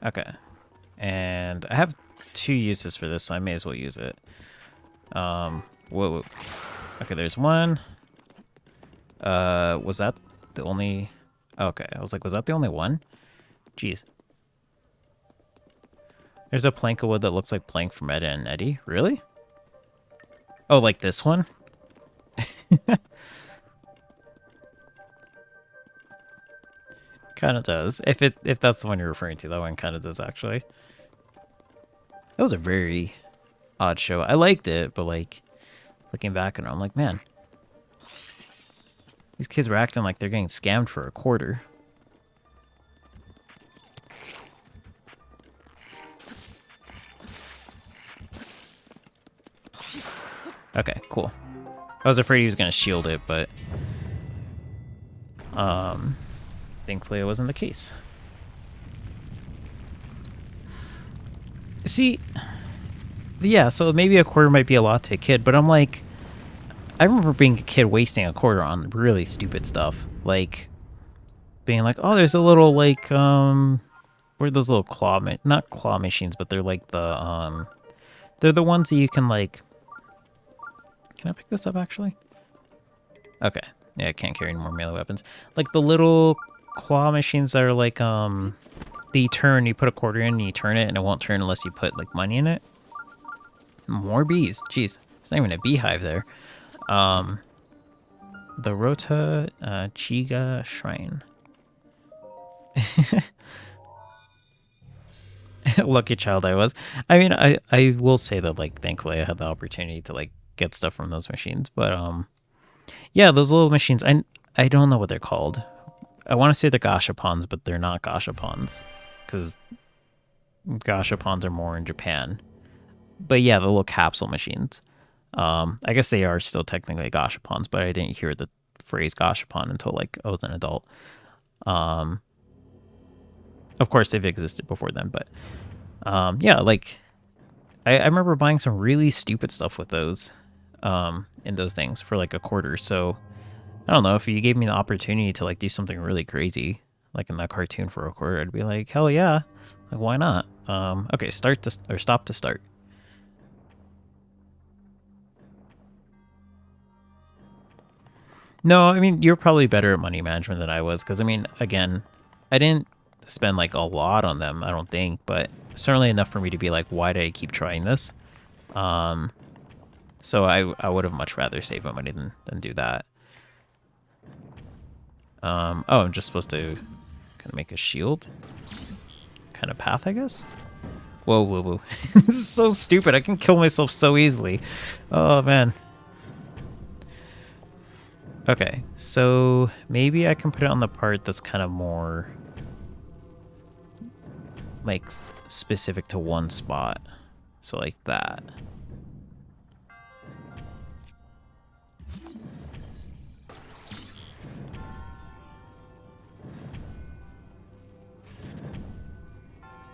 Okay. And I have 2 uses for this, so I may as well use it. Whoa. Okay, there's one. Was that the only... Okay, I was like, was that the only one? Jeez. There's a plank of wood that looks like plank from Ed and Eddie. Really? Oh, like this one? Kind of does. If that's the one you're referring to, that one kind of does actually. That was a very odd show. I liked it, but like looking back on it, I'm like, man, these kids were acting like they're getting scammed for a quarter. Okay, cool. I was afraid he was gonna shield it, but thankfully it wasn't the case. See, yeah, so maybe a quarter might be a lot to a kid, but I'm like, I remember being a kid wasting a quarter on really stupid stuff. Like, being like, oh, there's a little, like, where are those little not claw machines, but they're like they're the ones that you can, like, can I pick this up, actually? Okay. Yeah, I can't carry any more melee weapons. Like, the little claw machines that are, like, you turn, you put a quarter in, and you turn it, and it won't turn unless you put, like, money in it. More bees. Jeez. There's not even a beehive there. The Rota Chiga Shrine. Lucky child I was. I mean, I will say that like thankfully I had the opportunity to like get stuff from those machines, but yeah, those little machines. I don't know what they're called. I want to say they're gashapons, but they're not gashapons because gashapons are more in Japan. But yeah, the little capsule machines. I guess they are still technically gashapons, but I didn't hear the phrase gashapon until like I was an adult. Um, of course, they've existed before then, but yeah, like I remember buying some really stupid stuff with those in those things for like a quarter. So I don't know if you gave me the opportunity to like do something really crazy, like in that cartoon for a quarter, I'd be like, hell yeah, like why not? Okay, start to or stop to start. No, I mean you're probably better at money management than I was, because I mean, again, I didn't spend like a lot on them, I don't think, but certainly enough for me to be like, why did I keep trying this? Um, so I would have much rather save my money than do that. Oh, I'm just supposed to kind of make a shield kind of path, I guess. Whoa, whoa, whoa! This is so stupid. I can kill myself so easily. Oh man. Okay, so maybe I can put it on the part that's kind of more like specific to one spot. So like that.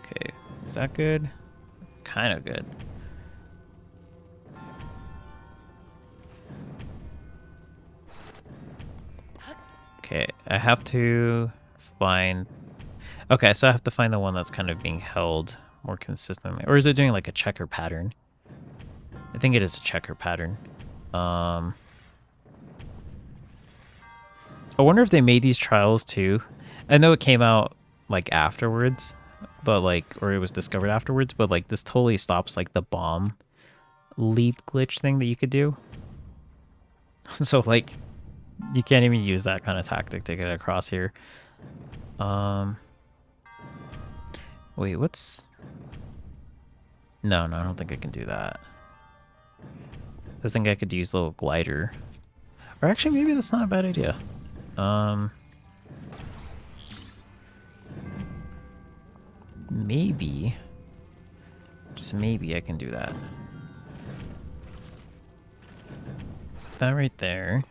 Okay, is that good? Kind of good. Okay, I have to find... Okay, so I have to find the one that's kind of being held more consistently. Or is it doing like a checker pattern? I think it is a checker pattern. I wonder if they made these trials too. I know it came out like afterwards, but like, or it was discovered afterwards, but like this totally stops like the bomb leap glitch thing that you could do. So like, you can't even use that kind of tactic to get across here. Wait, what's... No, I don't think I can do that. I was thinking I could use a little glider. Or actually, maybe that's not a bad idea. Maybe. Just maybe I can do that. Put that right there.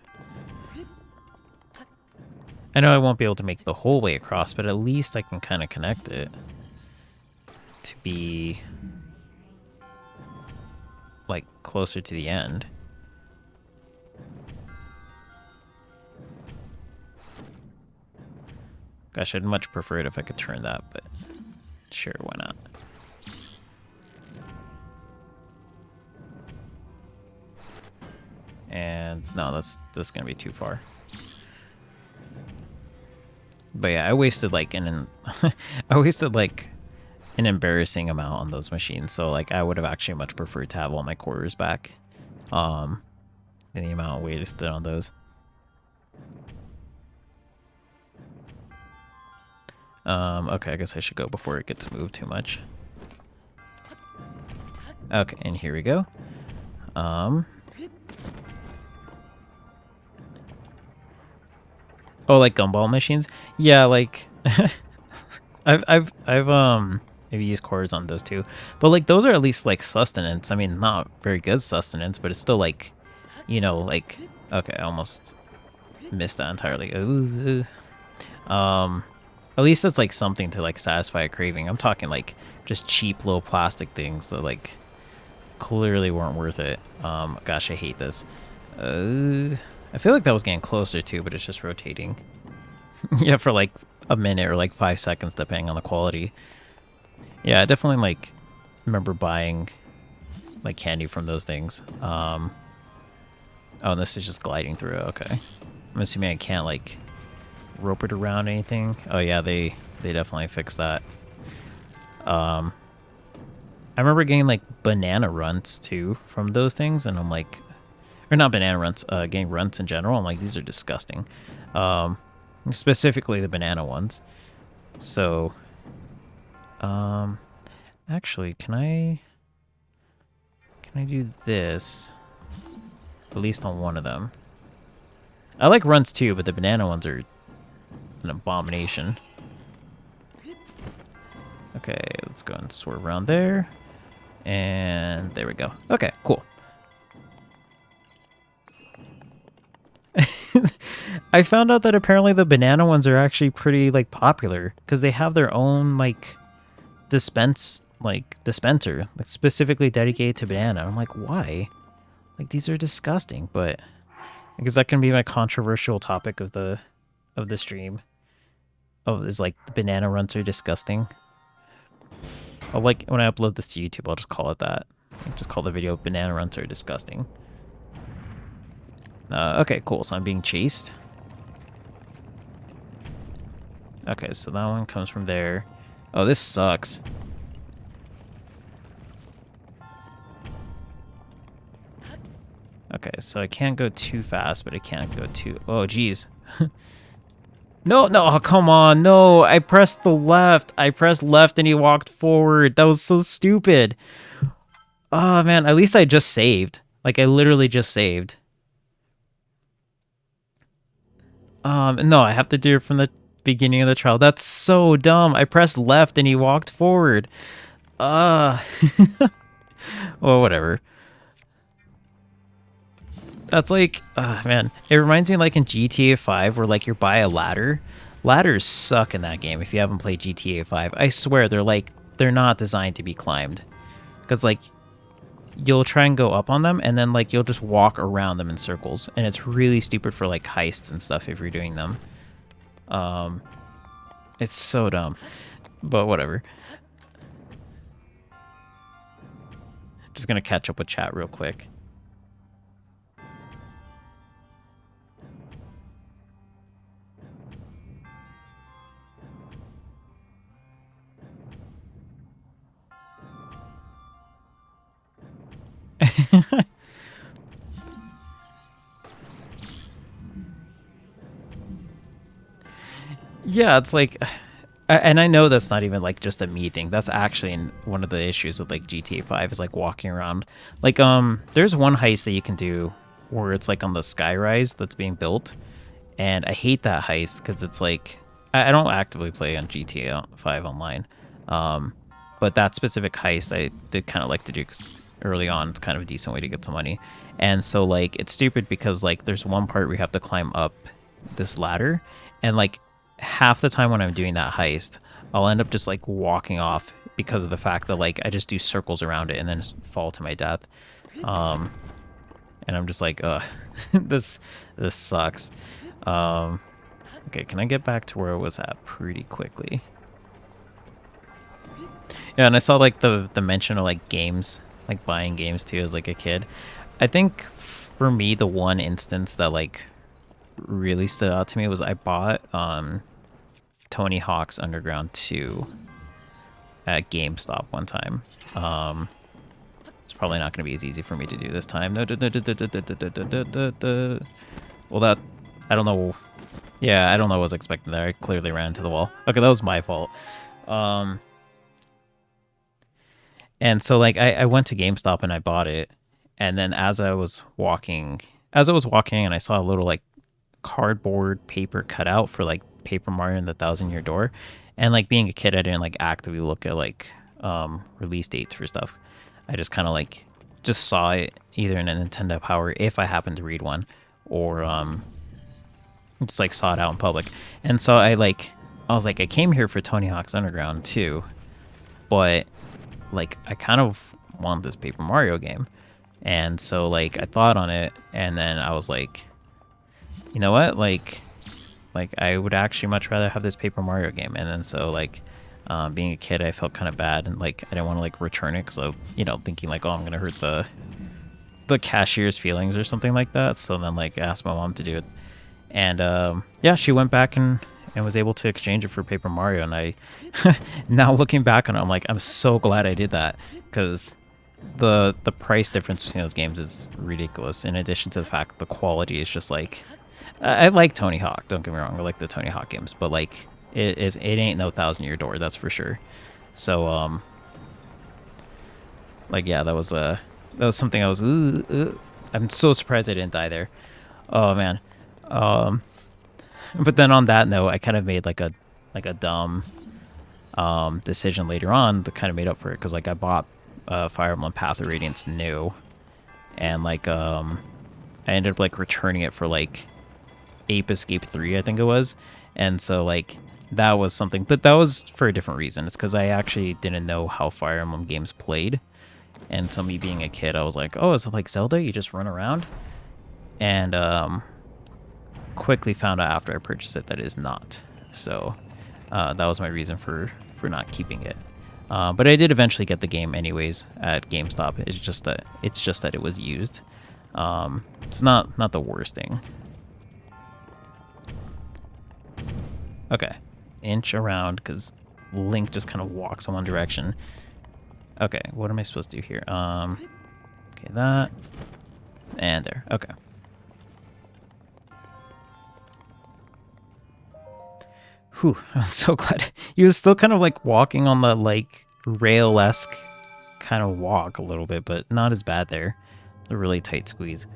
I know I won't be able to make the whole way across, but at least I can kind of connect it to be like closer to the end. Gosh, I'd much prefer it if I could turn that, but sure, why not? And no, that's gonna be too far. But yeah, I wasted like I wasted like an embarrassing amount on those machines. So like I would have actually much preferred to have all my quarters back. Than the amount wasted on those. Okay, I guess I should go before it gets moved too much. Okay, and here we go. Oh, like gumball machines? Yeah, like I've used cores on those too. But like those are at least like sustenance. I mean, not very good sustenance, but it's still like, you know, like okay, I almost missed that entirely. Ooh. At least it's like something to like satisfy a craving. I'm talking like just cheap little plastic things that like clearly weren't worth it. Gosh, I hate this. I feel like that was getting closer too, but it's just rotating. Yeah, for like a minute or like 5 seconds, depending on the quality. Yeah, I definitely like remember buying like candy from those things. Oh, and this is just gliding through it. Okay, I'm assuming I can't like rope it around anything. Oh yeah, they definitely fixed that. I remember getting like banana runts too from those things, and I'm like, or not banana runts, getting runts in general. I'm like, these are disgusting. Specifically the banana ones. So, actually, can I do this? At least on one of them. I like runs too, but the banana ones are an abomination. Okay, let's go and swerve around there. And there we go. Okay, cool. I found out that apparently the banana ones are actually pretty like popular because they have their own like dispenser like specifically dedicated to banana. I'm like, why? Like these are disgusting, but I guess that can be my controversial topic of the stream. Oh, is like the banana runs are disgusting. I'll like when I upload this to YouTube, I'll just call it that. I'll just call the video "Banana Runs Are Disgusting." Okay, cool. So I'm being chased. Okay, so that one comes from there. Oh, this sucks. Okay, so I can't go too fast, but I can't go too... Oh, geez. No, no, oh, come on, no. I pressed the left. I pressed left and he walked forward. That was so stupid. Oh, man, at least I just saved. Like, I literally just saved. No, I have to do it from the beginning of the trial. That's so dumb. I pressed left and he walked forward. Well, whatever. That's like, man, it reminds me like in GTA 5 where like you're by a ladder. Ladders suck in that game if you haven't played GTA 5. I swear they're not designed to be climbed. Because like you'll try and go up on them and then like you'll just walk around them in circles. And it's really stupid for like heists and stuff if you're doing them. It's so dumb. But whatever. Just gonna catch up with chat real quick. Yeah, it's like, and I know that's not even like just a me thing. That's actually one of the issues with like GTA 5 is like walking around. Like, there's one heist that you can do where it's like on the skyrise that's being built, and I hate that heist because it's like I don't actively play on GTA 5 online, but that specific heist I did kind of like to do because early on it's kind of a decent way to get some money, and so like it's stupid because like there's one part where you have to climb up this ladder, and like half the time when I'm doing that heist, I'll end up just like walking off because of the fact that like I just do circles around it and then just fall to my death. And I'm just like, this sucks. Okay, can I get back to where I was at pretty quickly? Yeah, and I saw like the mention of like games, like buying games too as like a kid. I think for me the one instance that like really stood out to me was I bought Tony Hawk's Underground 2 at GameStop one time. It's probably not going to be as easy for me to do this time. Well, that... I don't know. Yeah, I don't know what was expected there. I clearly ran into the wall. Okay, that was my fault. And so, like, I went to GameStop and I bought it. And then as I was walking and I saw a little, like, cardboard paper cutout for, like, Paper Mario and the Thousand Year Door. And, like, being a kid, I didn't, like, actively look at, like, release dates for stuff. I just kind of, like, just saw it either in a Nintendo Power if I happened to read one, or, just, like, saw it out in public. And so I was like, I came here for Tony Hawk's Underground too, but, like, I kind of want this Paper Mario game. And so, like, I thought on it, and then I was like, you know what, like I would actually much rather have this Paper Mario game. And then so, like, being a kid, I felt kind of bad, and, like, I didn't want to, like, return it, because, you know, thinking, like, oh, I'm going to hurt the cashier's feelings or something like that. So then, like, I asked my mom to do it. And, yeah, she went back and was able to exchange it for Paper Mario. And I, now looking back on it, I'm like, I'm so glad I did that, because the price difference between those games is ridiculous. In addition to the fact the quality is just, like, I like Tony Hawk, don't get me wrong, I like the Tony Hawk games, but, like, It ain't no 1,000-year door, that's for sure. So like yeah, that was something I was. I'm so surprised I didn't die there. Oh man. Um, but then on that note, I kind of made like a dumb decision later on that kind of made up for it, because like I bought Fire Emblem Path of Radiance new, and like I ended up like returning it for like Ape Escape 3, I think it was. And so like that was something, but that was for a different reason. It's because I actually didn't know how Fire Emblem games played. And so me being a kid, I was like, oh, is it like Zelda? You just run around? And quickly found out after I purchased it that it is not. So that was my reason for not keeping it. But I did eventually get the game anyways at GameStop. It's just that it was used. It's not the worst thing. Okay, inch around because Link just kind of walks in one direction. Okay, what am I supposed to do here? Okay, that and there. Okay. Whew, I'm so glad. He was still kind of like walking on the like rail-esque kind of walk a little bit, but not as bad there. A really tight squeeze.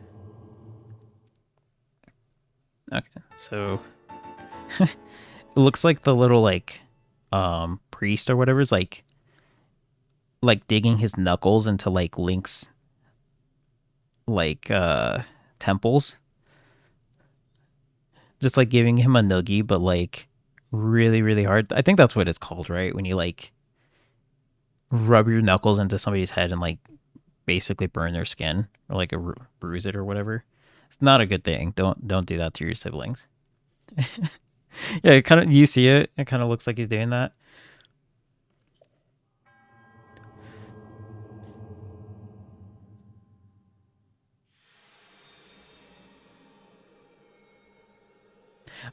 Okay, so it looks like the little like priest or whatever is like digging his knuckles into like Link's like temples. Just like giving him a noogie, but like really, really hard. I think that's what it's called, right? When you like rub your knuckles into somebody's head and like basically burn their skin or like bruise it or whatever. It's not a good thing. Don't do that to your siblings. Yeah, it kind of, you see it. It kind of looks like he's doing that.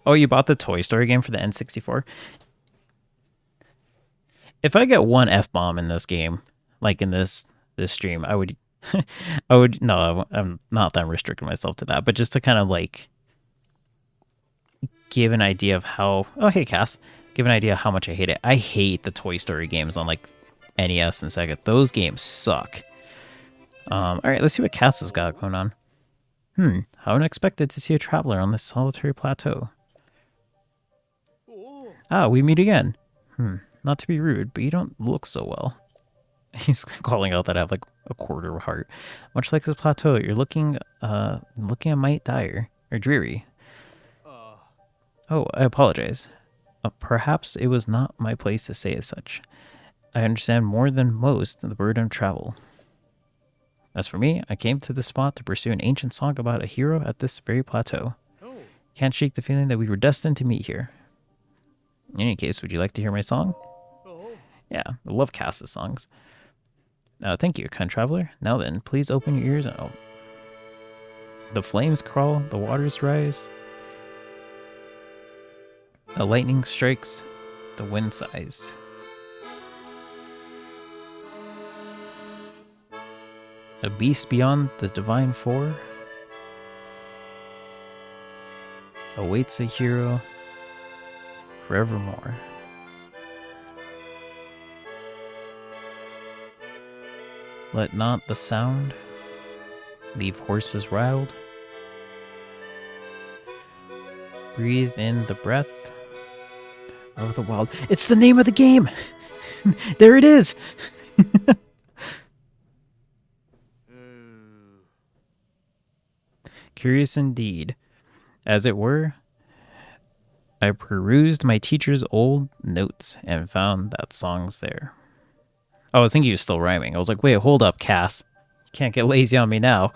Oh, you bought the Toy Story game for the N64? If I get one F-bomb in this game, like in this stream, I would I would no, I'm not that restricting myself to that, but just to kind of like give an idea of how, oh hey Cass, give an idea of how much I hate it. I hate the Toy Story games on like NES and Sega. Those games suck. All right, let's see what Cass has got going on. How unexpected to see a traveler on this solitary plateau. Ah, we meet again. Not to be rude, but you don't look so well. He's calling out that I have like a quarter of a heart. Much like this plateau, you're looking a mite dire or dreary. Oh, I apologize. Perhaps it was not my place to say as such. I understand more than most the burden of travel. As for me, I came to this spot to pursue an ancient song about a hero at this very plateau. Can't shake the feeling that we were destined to meet here. In any case, would you like to hear my song? Yeah, I love Cass's songs. Thank you, kind traveler. Now then, please open your ears and the flames crawl, the waters rise. The lightning strikes, the wind sighs. A beast beyond the divine four awaits a hero forevermore. Let not the sound leave horses riled. Breathe in the breath of the wild. It's the name of the game! There it is! Curious indeed. As it were, I perused my teacher's old notes and found that song's there. Oh, I was thinking he was still rhyming. I was like, wait, hold up, Cass. You can't get lazy on me now.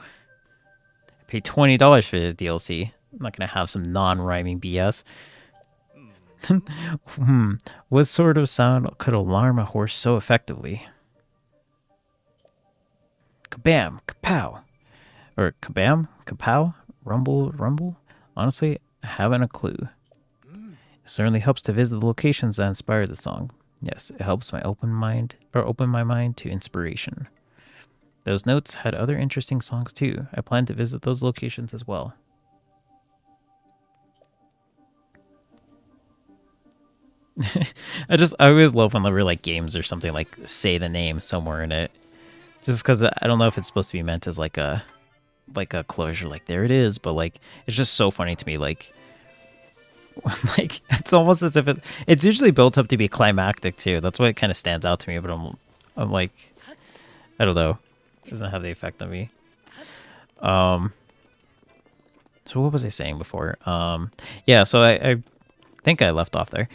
I paid $20 for the DLC. I'm not going to have some non-rhyming BS. What sort of sound could alarm a horse so effectively? Kabam, kapow. Or kabam, kapow, rumble, rumble. Honestly, I haven't a clue. It certainly helps to visit the locations that inspired the song. Yes, it helps open my mind to inspiration. Those notes had other interesting songs too. I plan to visit those locations as well. I always love whenever like games or something like say the name somewhere in it, just because I don't know if it's supposed to be meant as like a closure, like there it is, but like it's just so funny to me, like like it's almost as if it's usually built up to be climactic too. That's why it kind of stands out to me. But I'm like, I don't know, it doesn't have the effect on me. So what was I saying before? Yeah. So I think I left off there.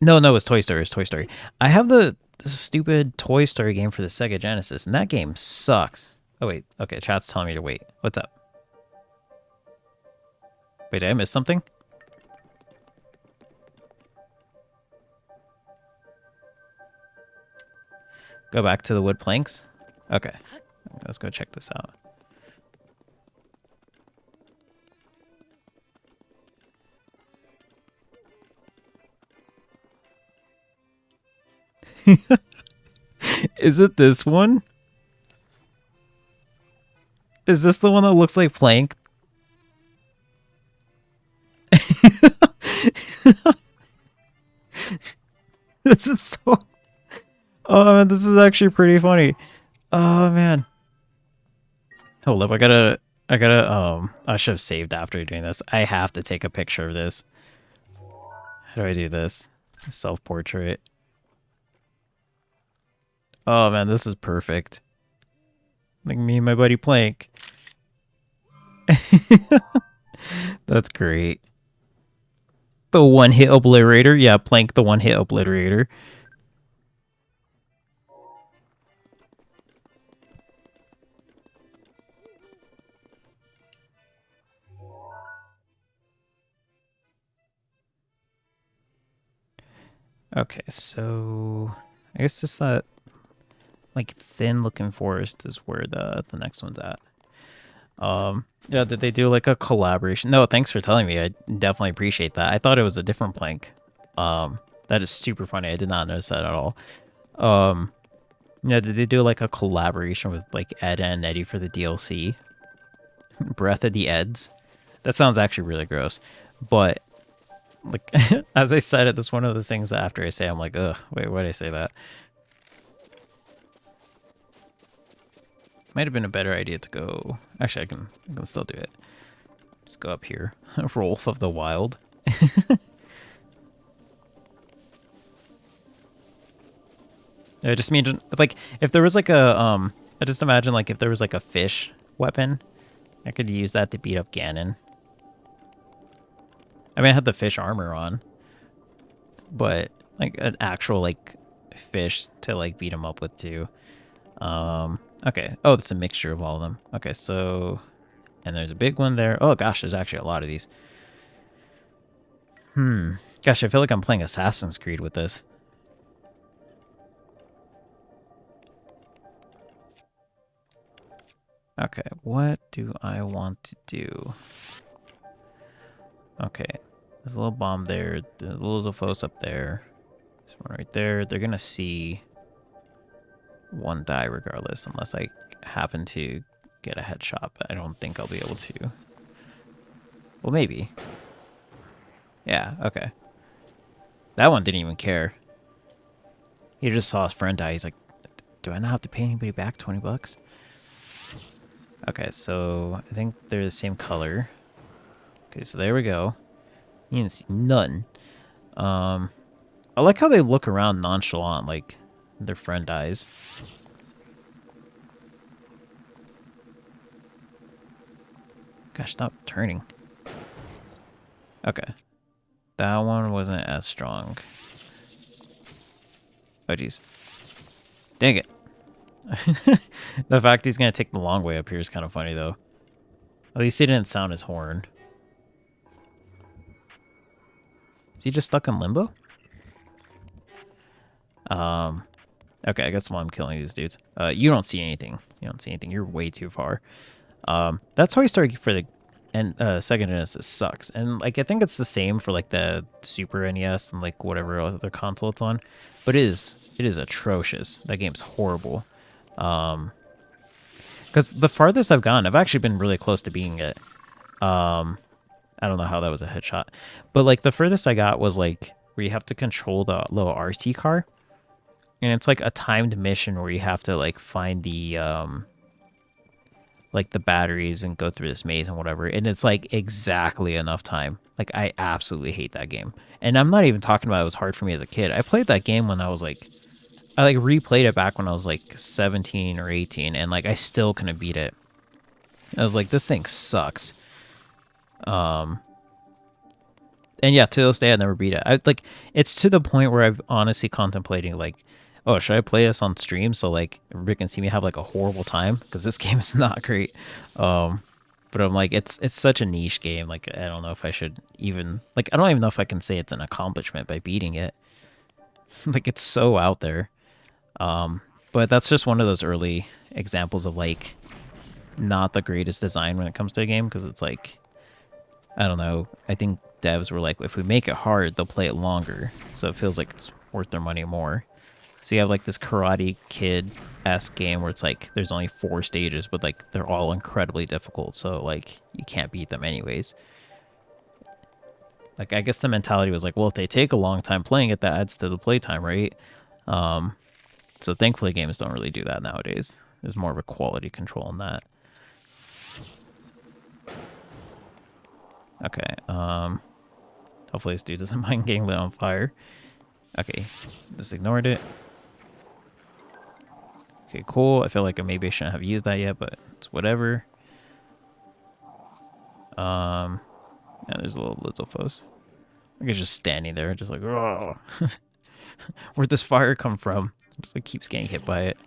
No, it's Toy Story. It's Toy Story. I have the stupid Toy Story game for the Sega Genesis, and that game sucks. Oh wait, okay, chat's telling me to wait. What's up? Wait, did I miss something? Go back to the wood planks? Okay, let's go check this out. Is it this one? Is this the one that looks like plank? This is so... Oh man, this is actually pretty funny. Oh man. Hold up, I should have saved after doing this. I have to take a picture of this. How do I do this? Self-portrait. Oh man, this is perfect. Like me and my buddy Plank. That's great. The one-hit obliterator. Yeah, Plank, the one-hit obliterator. Okay, so I guess just that like thin looking forest is where the next one's at. Yeah, did they do like a collaboration? No, thanks for telling me. I definitely appreciate that. I thought it was a different Plank. That is super funny. I did not notice that at all. Yeah, did they do like a collaboration with like Ed and Eddie for the DLC? Breath of the Eds. That sounds actually really gross. But like as I said it, that's one of those things that after I say I'm like, ugh, wait, why did I say that? Might have been a better idea to go. Actually, I can still do it. Just go up here. Rolf of the Wild. I just mean like if there was like a I just imagine like if there was like a fish weapon, I could use that to beat up Ganon. I mean, I had the fish armor on, but like an actual like fish to like beat him up with too. Okay. Oh, that's a mixture of all of them. Okay, so and there's a big one there. Oh gosh, there's actually a lot of these. Gosh, I feel like I'm playing Assassin's Creed with this. Okay, what do I want to do? Okay, there's a little bomb there. There's a little Zophos up there. There's one right there. They're gonna see one die regardless, unless I happen to get a headshot, but I don't think I'll be able to. Well, maybe. Yeah, okay. That one didn't even care. He just saw his friend die. He's like, do I not have to pay anybody back 20 bucks? Okay, so I think they're the same color. Okay, so there we go. You didn't see none. I like how they look around nonchalant, like their friend dies. Gosh, stop turning. Okay. That one wasn't as strong. Oh, jeez. Dang it. The fact he's going to take the long way up here is kind of funny, though. At least he didn't sound his horn. Is he just stuck in limbo? Okay, I guess while I'm killing these dudes. You don't see anything. You don't see anything. You're way too far. That Toy Story for the Sega Genesis sucks. And like I think it's the same for like the Super NES and like whatever other console it's on. But it is atrocious. That game's horrible. Because the farthest I've gone, I've actually been really close to beating it. I don't know how that was a headshot. But like the furthest I got was like where you have to control the little RC car. And it's like a timed mission where you have to like find the like the batteries and go through this maze and whatever. And it's like exactly enough time. Like I absolutely hate that game. And I'm not even talking about it was hard for me as a kid. I played that game when I was like I like replayed it back when I was like 17 or 18 and like I still couldn't beat it. I was like, this thing sucks. And yeah, to this day I never beat it. I like it's to the point where I've honestly contemplating like, oh, should I play this on stream so like everybody can see me have like a horrible time? Because this game is not great. But I'm like, it's such a niche game. Like I don't know if I should even like I don't even know if I can say it's an accomplishment by beating it. Like it's so out there. But that's just one of those early examples of like not the greatest design when it comes to a game because it's like I don't know. I think devs were like, if we make it hard, they'll play it longer, so it feels like it's worth their money more. So you have like this Karate Kid-esque game where it's like there's only 4 stages, but like they're all incredibly difficult, so like you can't beat them anyways. Like I guess the mentality was like, well, if they take a long time playing it, that adds to the playtime, right? So thankfully games don't really do that nowadays. There's more of a quality control in that. Okay, hopefully this dude doesn't mind getting lit on fire. Okay, just ignored it. Okay, cool. I feel like maybe I shouldn't have used that yet, but it's whatever. Yeah, there's a little Lizzophos. Like it's just standing there, just like, oh, where'd this fire come from? Just like keeps getting hit by it.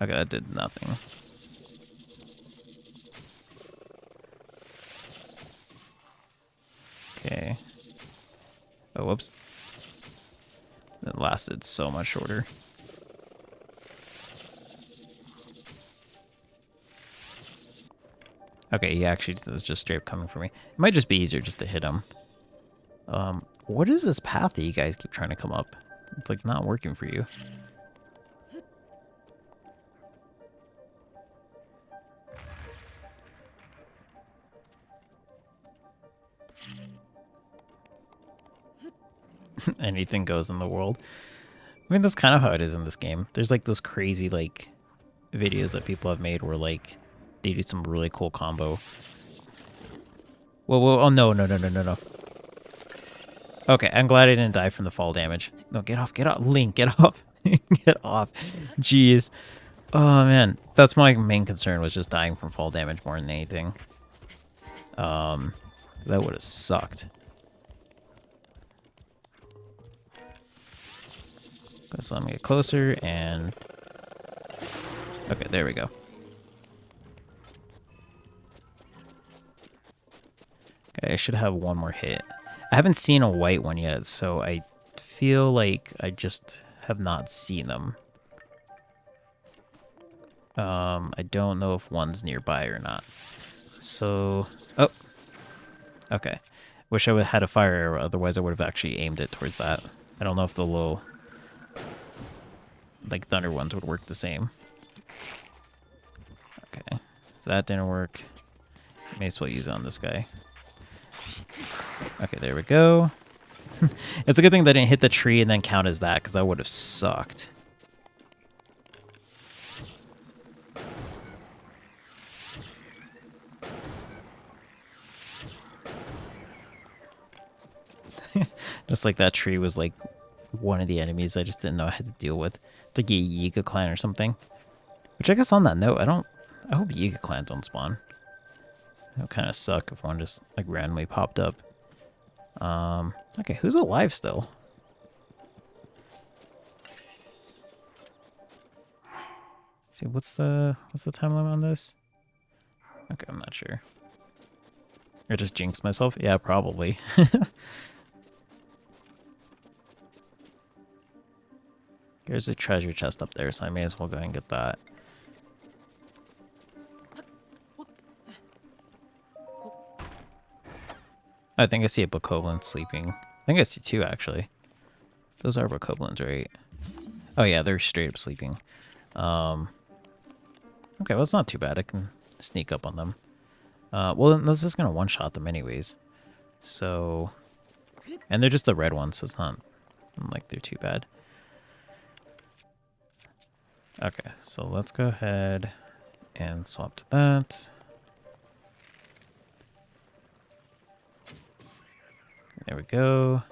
Okay, that did nothing. Okay. Oh, whoops. That lasted so much shorter. Okay, he actually is just straight up coming for me. It might just be easier just to hit him. What is this path that you guys keep trying to come up? It's like not working for you. Anything goes in the world. I mean, that's kind of how it is in this game. There's like those crazy like videos that people have made where like they do some really cool combo. Whoa, whoa, oh no, no, no, no, no, no. Okay, I'm glad I didn't die from the fall damage. No, get off, Link, get off. Get off. Jeez. Oh man, that's my main concern was just dying from fall damage more than anything. That would have sucked. So let me get closer and... Okay, there we go. Okay, I should have one more hit. I haven't seen a white one yet, so I feel like I just have not seen them. I don't know if one's nearby or not. So... Oh! Okay. Wish I would have had a fire arrow, otherwise I would have actually aimed it towards that. I don't know if the little... like thunder ones would work the same. Okay, so that didn't work. May as well use it on this guy. Okay, there we go. It's a good thing that I didn't hit the tree and then count as that, because that would have sucked. Just like that tree was like one of the enemies I just didn't know I had to deal with. It's like a Yiga clan or something. Which I guess on that note, I hope Yiga clans don't spawn. That would kind of suck if one just like randomly popped up. Okay, who's alive still? See, what's the time limit on this? Okay, I'm not sure. I just jinxed myself? Yeah, probably. There's a treasure chest up there, so I may as well go ahead and get that. I think I see a bokoblin sleeping. I think I see 2, actually. Those are bokoblins, right? Oh yeah, they're straight up sleeping. Okay, well, it's not too bad. I can sneak up on them. Well, this is gonna one-shot them anyways. So, and they're just the red ones, so it's not like they're too bad. Okay, so let's go ahead and swap to that. There we go.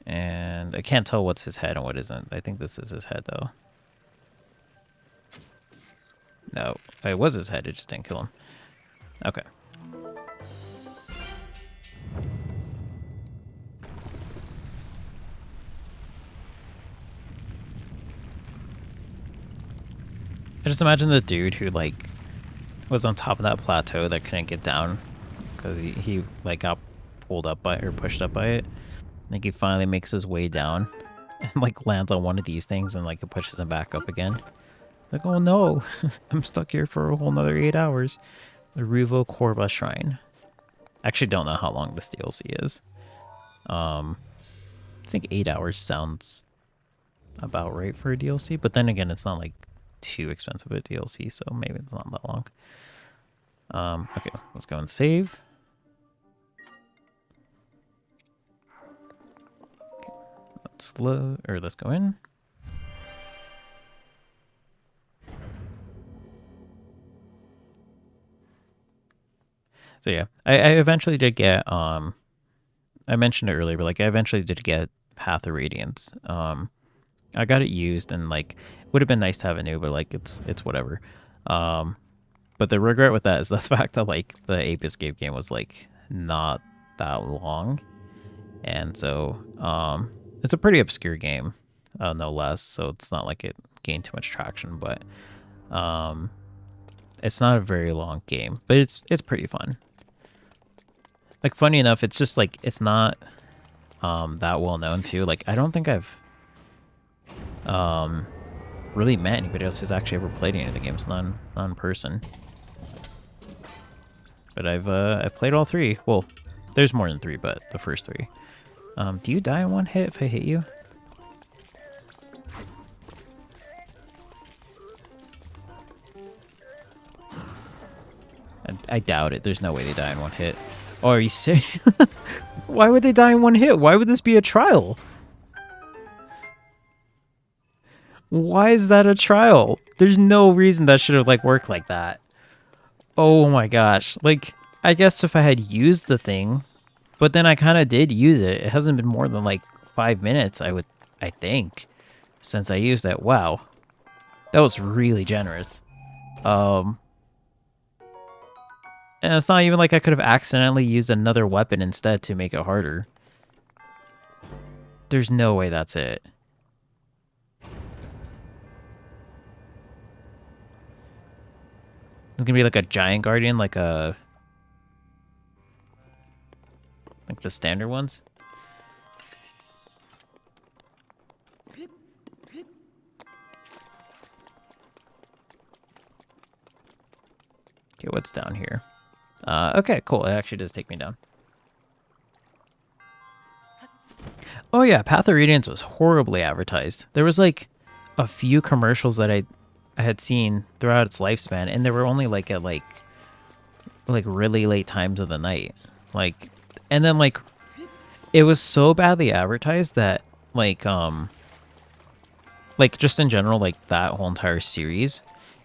And I can't tell what's his head and what isn't. I think this is his head, though. No, it was his head. It just didn't kill him. Okay. I just imagine the dude who, like, was on top of that plateau that couldn't get down because he like, got pulled up by, or pushed up by it. Like, he finally makes his way down and, like, lands on one of these things and, like, it pushes him back up again. Like, oh no, I'm stuck here for a whole nother 8 hours. The Ruvo Korba Shrine. I actually don't know how long this DLC is. I think 8 hours sounds about right for a DLC, but then again, it's not like too expensive a DLC, so maybe it's not that long. Okay, let's go and save. Okay, let's go in. So yeah, I eventually did get, I mentioned it earlier, but like I eventually did get Path of Radiance. I got it used and like would have been nice to have it new, but like it's whatever. But the regret with that is the fact that like the Ape Escape game was like not that long, and so it's a pretty obscure game, no less. So it's not like it gained too much traction, but it's not a very long game, but it's pretty fun. Like, funny enough, it's just like it's not that well known too. Like, I don't think I've really met anybody else who's actually ever played any of the games, not in person. But I've played all 3. Well, there's more than 3, but the first 3. Do you die in one hit if I hit you? I doubt it. There's no way they die in one hit. Oh, are you serious? Why would they die in one hit? Why would this be a trial? Why is that a trial? There's no reason that should have like worked like that. Oh my gosh. Like, I guess if I had used the thing, but then I kind of did use it. It hasn't been more than like 5 minutes, I think, since I used it. Wow. That was really generous. And it's not even like I could have accidentally used another weapon instead to make it harder. There's no way that's it. It's gonna be like a giant guardian, like the standard ones. Okay, what's down here? Okay, cool. It actually does take me down. Oh yeah, Path of Radiance was horribly advertised. There was like a few commercials that I had seen throughout its lifespan, and they were only like at like really late times of the night. Like, and then like it was so badly advertised that like just in general, like that whole entire series,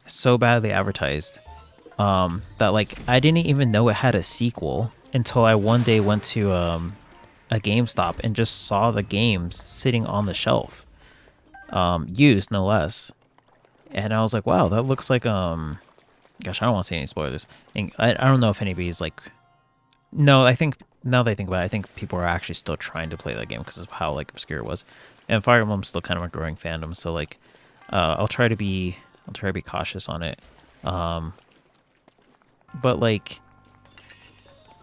so badly advertised that like I didn't even know it had a sequel until I one day went to a GameStop and just saw the games sitting on the shelf, used no less, and I was like, wow, that looks like gosh, I don't want to say any spoilers. And I don't know if anybody's like, no, I think now that I think about it, I think people are actually still trying to play that game because of how like obscure it was, and Fire Emblem's still kind of a growing fandom, so like I'll try to be cautious on it. But like,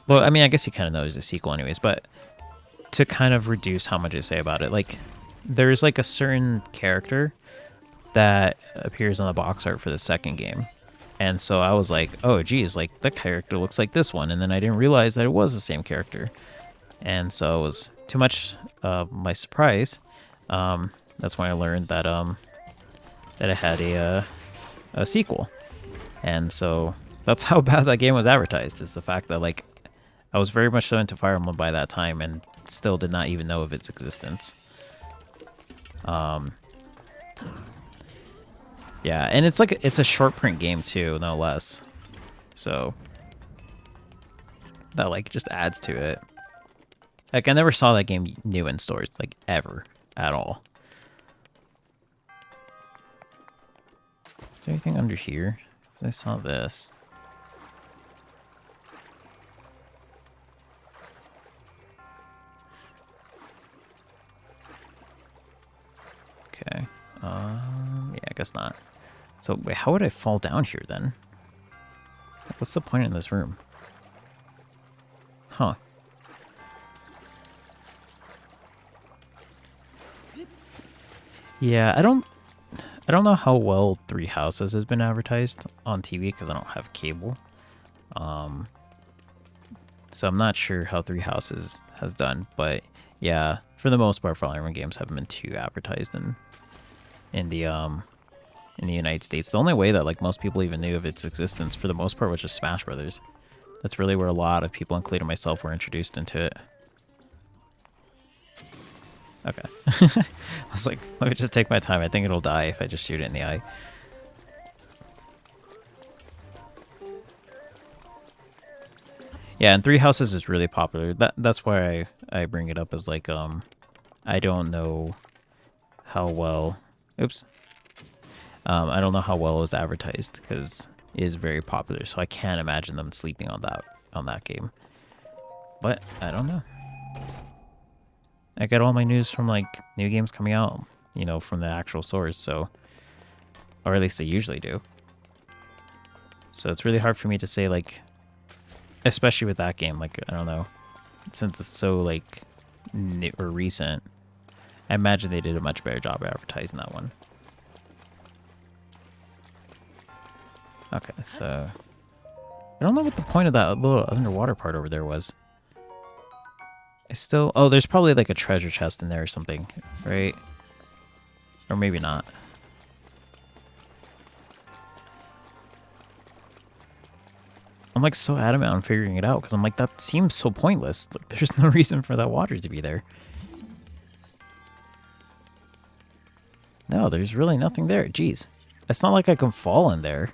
well, I mean, I guess you kind of know there's a sequel anyways, but to kind of reduce how much I say about it, like there's like a certain character that appears on the box art for the second game. And so I was like, oh geez, like that character looks like this one. And then I didn't realize that it was the same character. And so it was too much my surprise. That's when I learned that that it had a sequel. And so That's how bad that game was advertised, is the fact that, like, I was very much so into Fire Emblem by that time and still did not even know of its existence. Yeah, and it's like, it's a short print game too, no less. So that, like, just adds to it. Like, I never saw that game new in stores, like, ever, at all. Is there anything under here? I saw this. Okay. Yeah, I guess not. So, wait, how would I fall down here then? What's the point in this room? Huh. Yeah, I don't know how well Three Houses has been advertised on TV because I don't have cable. So I'm not sure how Three Houses has done, but yeah, for the most part, Fire Emblem games haven't been too advertised in the United States. The only way that, like, most people even knew of its existence for the most part was just Smash Brothers. That's really where a lot of people, including myself, were introduced into it. Okay. I was like, let me just take my time. I think it'll die if I just shoot it in the eye. Yeah, and Three Houses is really popular. That's why I bring it up as, like, I don't know how well... Oops. I don't know how well it was advertised because it is very popular, so I can't imagine them sleeping on that game. But I don't know. I get all my news from, like, new games coming out, you know, from the actual source, so... Or at least they usually do. So it's really hard for me to say, like... Especially with that game, like, I don't know. Since it's so, like, new or recent, I imagine they did a much better job of advertising that one. Okay, so... I don't know what the point of that little underwater part over there was. I still... Oh, there's probably, like, a treasure chest in there or something, right? Or maybe not. I'm, like, so adamant on figuring it out, because I'm like, that seems so pointless. Like, there's no reason for that water to be there. No, there's really nothing there. Jeez. It's not like I can fall in there.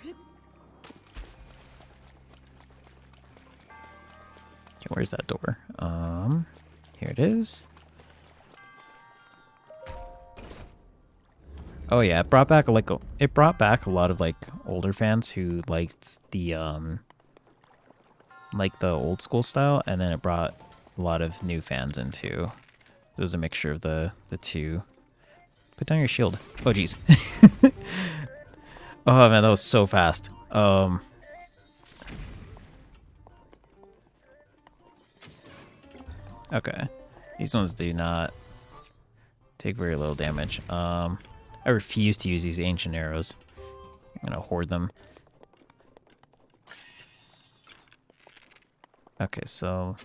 Okay, where's that door? Here it is. Oh yeah, it brought back a lot of, like, older fans who liked the old school style, and then it brought a lot of new fans into. It was a mixture of the two. Put down your shield. Oh jeez. Oh man, that was so fast. Okay. These ones do not take very little damage. I refuse to use these ancient arrows. I'm gonna hoard them. Okay, so...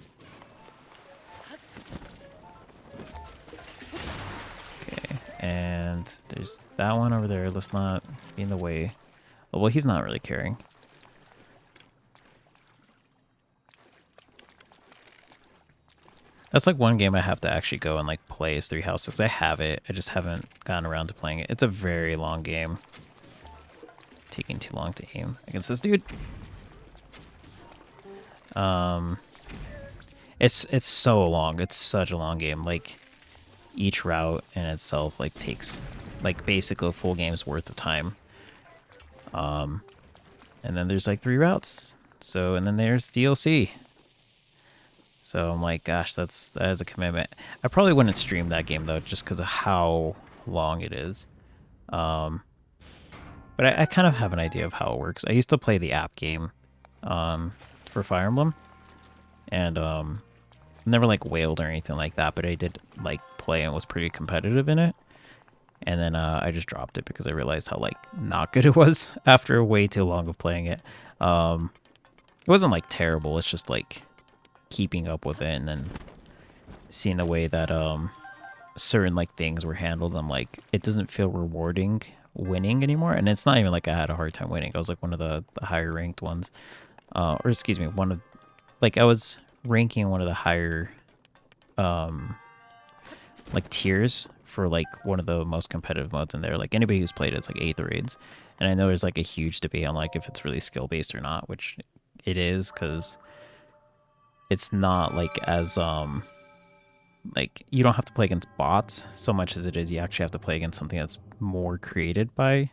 Okay, and there's that one over there. Let's not be in the way. Oh, well, he's not really caring. That's like one game I have to actually go and, like, play is Three Houses. I have it. I just haven't gotten around to playing it. It's a very long game. Taking too long to aim against this dude. It's so long. It's such a long game. Like, each route in itself, like, takes, like, basically a full game's worth of time. And then there's, like, 3 routes. So, and then there's DLC. So I'm like, gosh, that is a commitment. I probably wouldn't stream that game, though, just because of how long it is. But I kind of have an idea of how it works. I used to play the app game for Fire Emblem. And never, like, whaled or anything like that, but I did, like, play and was pretty competitive in it. And then I just dropped it because I realized how, like, not good it was after way too long of playing it. It wasn't, like, terrible. It's just, like, keeping up with it and then seeing the way that certain like things were handled, I'm like, it doesn't feel rewarding winning anymore. And it's not even like I had a hard time winning. I was like one of the higher ranked ones, or excuse me, one of like I was ranking one of the higher like tiers for like one of the most competitive modes in there. Like anybody who's played it's like 8th raids, and I know there's like a huge debate on like if it's really skill based or not, which it is because it's not like as like you don't have to play against bots so much as it is you actually have to play against something that's more created by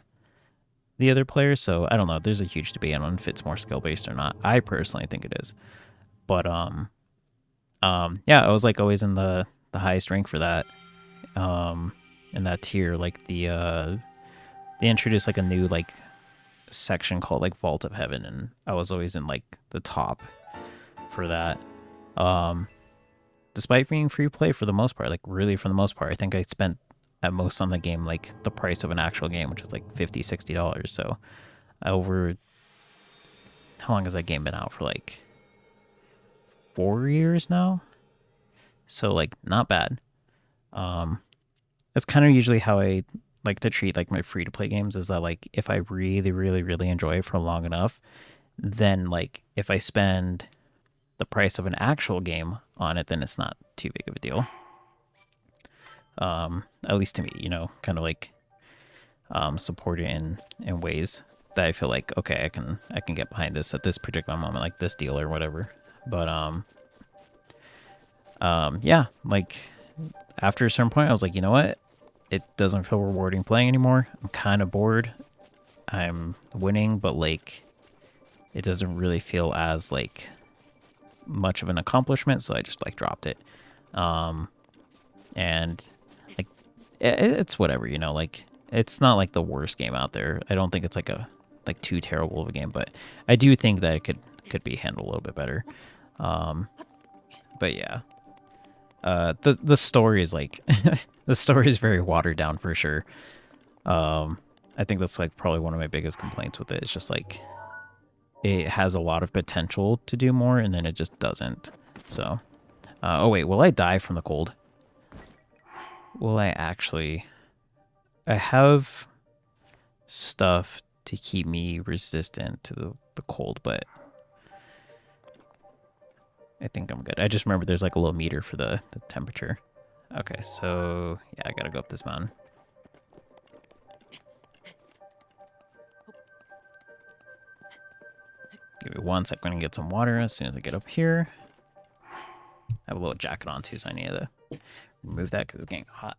the other players. So I don't know. There's a huge debate on if it's more skill based or not. I personally think it is, but yeah, I was like always in the highest rank for that in that tier. Like they introduced like a new like section called like Vault of Heaven, and I was always in like the top for that. Um, Despite being free play for the most part, like really for the most part, I think I spent at most on the game like the price of an actual game, which is like $50-$60. So over how long has that game been out for? Like 4 years now. So like not bad. That's kind of usually how I like to treat like my free to play games, is that like if I really really really enjoy it for long enough, then like if I spend the price of an actual game on it, then it's not too big of a deal. At least to me, you know, kind of like support it in ways that I feel like okay, I can get behind this at this particular moment, like this deal or whatever. But yeah, like after a certain point, I was like, you know what? It doesn't feel rewarding playing anymore. I'm kind of bored. I'm winning, but like it doesn't really feel as like much of an accomplishment, so I just like dropped it. And like it's whatever, you know, like it's not like the worst game out there. I don't think it's like a like too terrible of a game, but I do think that it could be handled a little bit better. But yeah. The story is like the story is very watered down for sure. I think that's like probably one of my biggest complaints with it. It's just like it has a lot of potential to do more, and then it just doesn't. So, oh wait, will I die from the cold? Will I actually? I have stuff to keep me resistant to the cold, but I think I'm good. I just remember there's like a little meter for the temperature. Okay, so yeah, I gotta go up this mountain. Give me 1 sec. I'm gonna get some water as soon as I get up here. I have a little jacket on too, so I need to remove that because it's getting hot.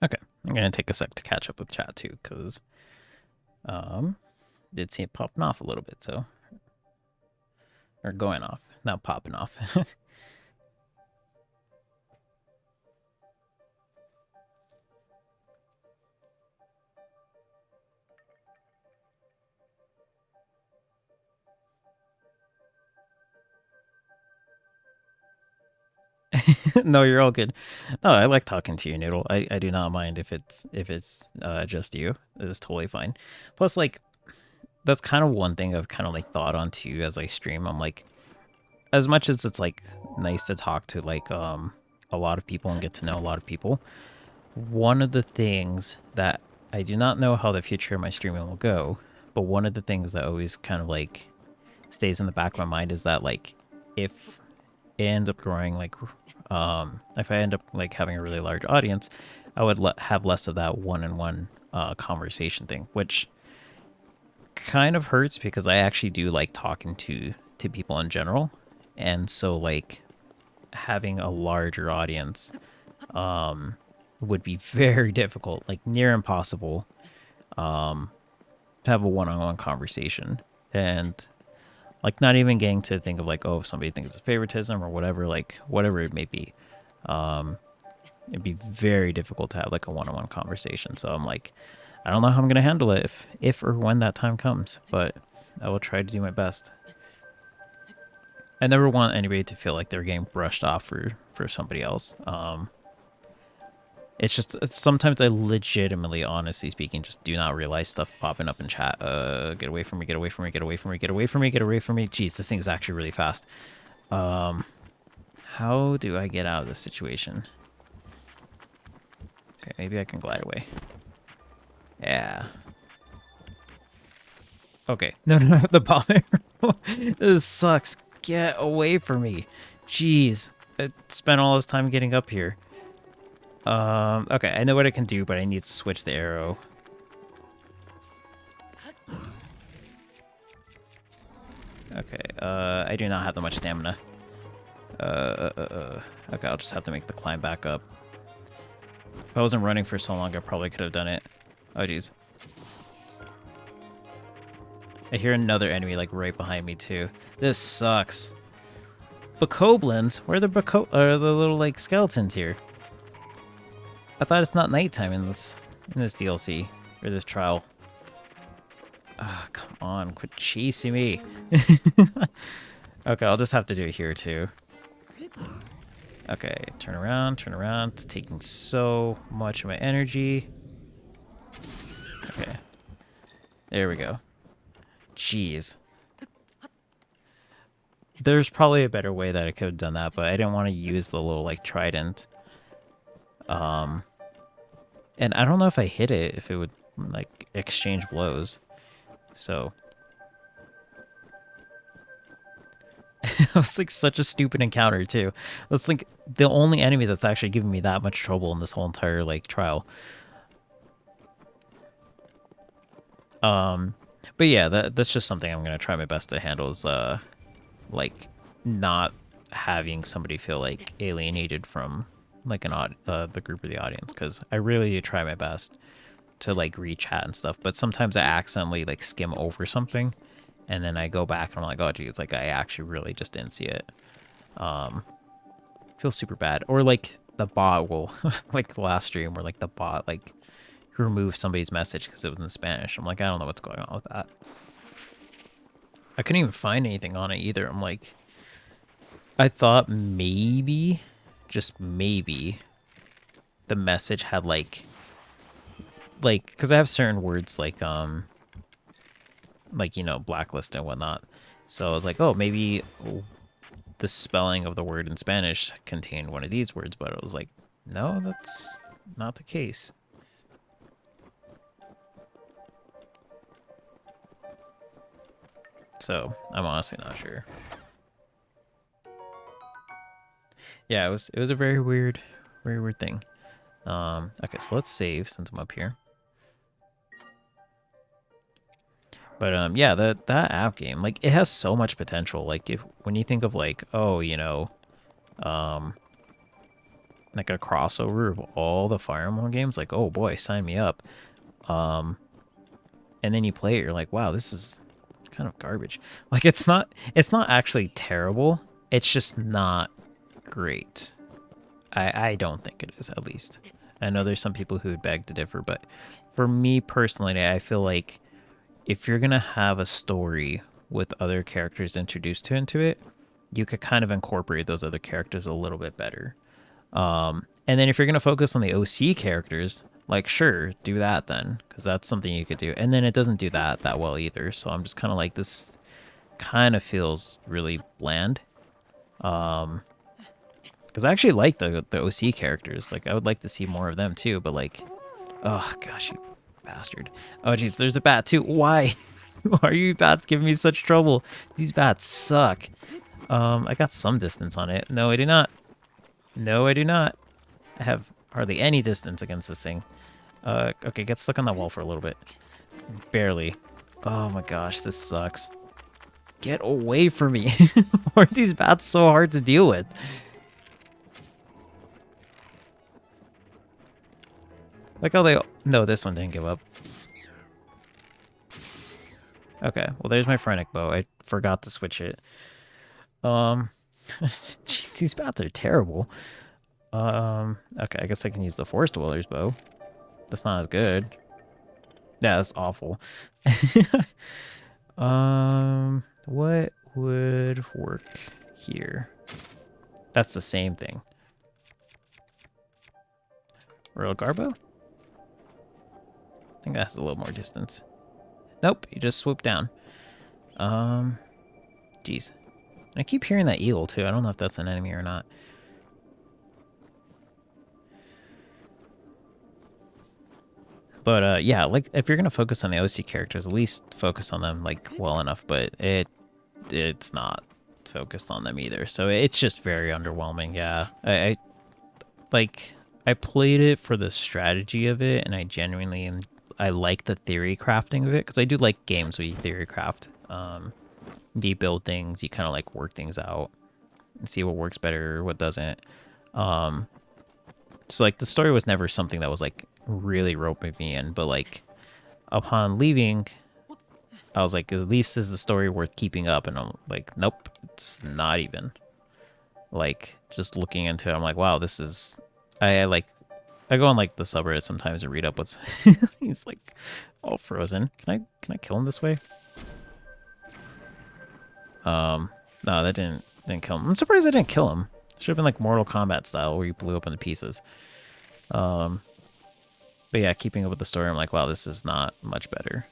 Okay, I'm gonna take a sec to catch up with chat too, because did see it popping off a little bit, so or going off, not popping off. No, you're all good. No, I like talking to you, Noodle. I do not mind if it's just you. It's totally fine. Plus, like that's kind of one thing I've kind of like thought on too as I stream. I'm like, as much as it's like nice to talk to like a lot of people and get to know a lot of people, one of the things that I do not know how the future of my streaming will go, but one of the things that always kind of like stays in the back of my mind is that like if it ends up growing like if I end up like having a really large audience, I would have less of that one-on-one conversation thing, which kind of hurts because I actually do like talking to people in general, and so like having a larger audience would be very difficult, like near impossible, to have a one-on-one conversation, and like not even getting to think of like, oh, if somebody thinks it's favoritism or whatever, like whatever it may be. It'd be very difficult to have like a one-on-one conversation. So I'm like, I don't know how I'm gonna handle it if or when that time comes, but I will try to do my best. I never want anybody to feel like they're getting brushed off for somebody else. It's sometimes I legitimately, honestly speaking, just do not realize stuff popping up in chat. Get away from me, get away from me, get away from me, get away from me, get away from me. Jeez, this thing is actually really fast. How do I get out of this situation? Okay, maybe I can glide away. Yeah. Okay. No, the bomb arrow. This sucks. Get away from me. Jeez. I spent all this time getting up here. Okay, I know what I can do, but I need to switch the arrow. Okay, I do not have that much stamina. Okay, I'll just have to make the climb back up. If I wasn't running for so long, I probably could have done it. Oh, jeez. I hear another enemy, like, right behind me, too. This sucks. Bokoblins? Where are the little, like, skeletons here? I thought it's not nighttime in this DLC, or this trial. Ah, come on, quit chasing me. Okay, I'll just have to do it here, too. Okay, turn around, turn around. It's taking so much of my energy. Okay. There we go. Jeez. There's probably a better way that I could have done that, but I didn't want to use the little, like, trident. And I don't know if I hit it, if it would, like, exchange blows. So. That was, like, such a stupid encounter, too. That's, like, the only enemy that's actually given me that much trouble in this whole entire, like, trial. But yeah, that's just something I'm gonna try my best to handle is, like, not having somebody feel, like, alienated from, like, the group or the audience, because I really try my best to, like, read chat and stuff, but sometimes I accidentally, like, skim over something, and then I go back and I'm like, oh, gee, it's like I actually really just didn't see it. Feels super bad. Or, like, the bot will, like, the last stream where, like, the bot, like, removed somebody's message because it was in Spanish. I'm like, I don't know what's going on with that. I couldn't even find anything on it either. I'm like, I thought maybe, just maybe, the message had like, because I have certain words like, you know, blacklist and whatnot. So I was like, oh, maybe the spelling of the word in Spanish contained one of these words, but it was like, no, that's not the case. So I'm honestly not sure. Yeah, it was a very weird thing. Okay, so let's save since I'm up here. But yeah, that app game, like, it has so much potential. Like, when you think of like, oh, you know, like a crossover of all the Fire Emblem games, like, oh boy, sign me up. And then you play it, you're like, wow, this is kind of garbage. Like, it's not actually terrible. It's just not great. I don't think it is, at least. I know there's some people who would beg to differ, but for me personally, I feel like if you're gonna have a story with other characters introduced into it, you could kind of incorporate those other characters a little bit better. And then if you're gonna focus on the OC characters, like, sure, do that then, because that's something you could do. And then it doesn't do that well either. So I'm just kind of like, this kind of feels really bland. Because I actually like the OC characters. Like, I would like to see more of them too. But like, oh gosh, you bastard. Oh jeez, there's a bat too. Why? Why are you bats giving me such trouble? These bats suck. I got some distance on it. No, I do not. No, I do not. I have hardly any distance against this thing. Okay, get stuck on that wall for a little bit. Barely. Oh my gosh, this sucks. Get away from me. Why are these bats so hard to deal with? Like how they... No, this one didn't give up. Okay, well, there's my Phrenic bow. I forgot to switch it. Um, jeez, these bats are terrible. Okay, I guess I can use the Forest Dweller's bow. That's not as good. Yeah, that's awful. What would work here? That's the same thing. Royal Garbo? I think that has a little more distance. Nope, you just swoop down. Jeez. I keep hearing that eagle too. I don't know if that's an enemy or not. But yeah, like if you're gonna focus on the OC characters, at least focus on them like well enough. But it's not focused on them either, so it's just very underwhelming. Yeah, I like I played it for the strategy of it, and I genuinely I like the theory crafting of it because I do like games where you theory craft. You build things, you kind of like work things out and see what works better, what doesn't. So like the story was never something that was like really roping me in, but like upon leaving, I was like, at least is the story worth keeping up? And I'm like, nope, it's not even. Like just looking into it, I'm like, wow, this is. I go on like the subreddit sometimes and read up what's. He's like all frozen. Can I kill him this way? No, that didn't kill him. I'm surprised I didn't kill him. Should have been like Mortal Kombat style where you blew up into pieces. But yeah, keeping up with the story, I'm like, wow, this is not much better.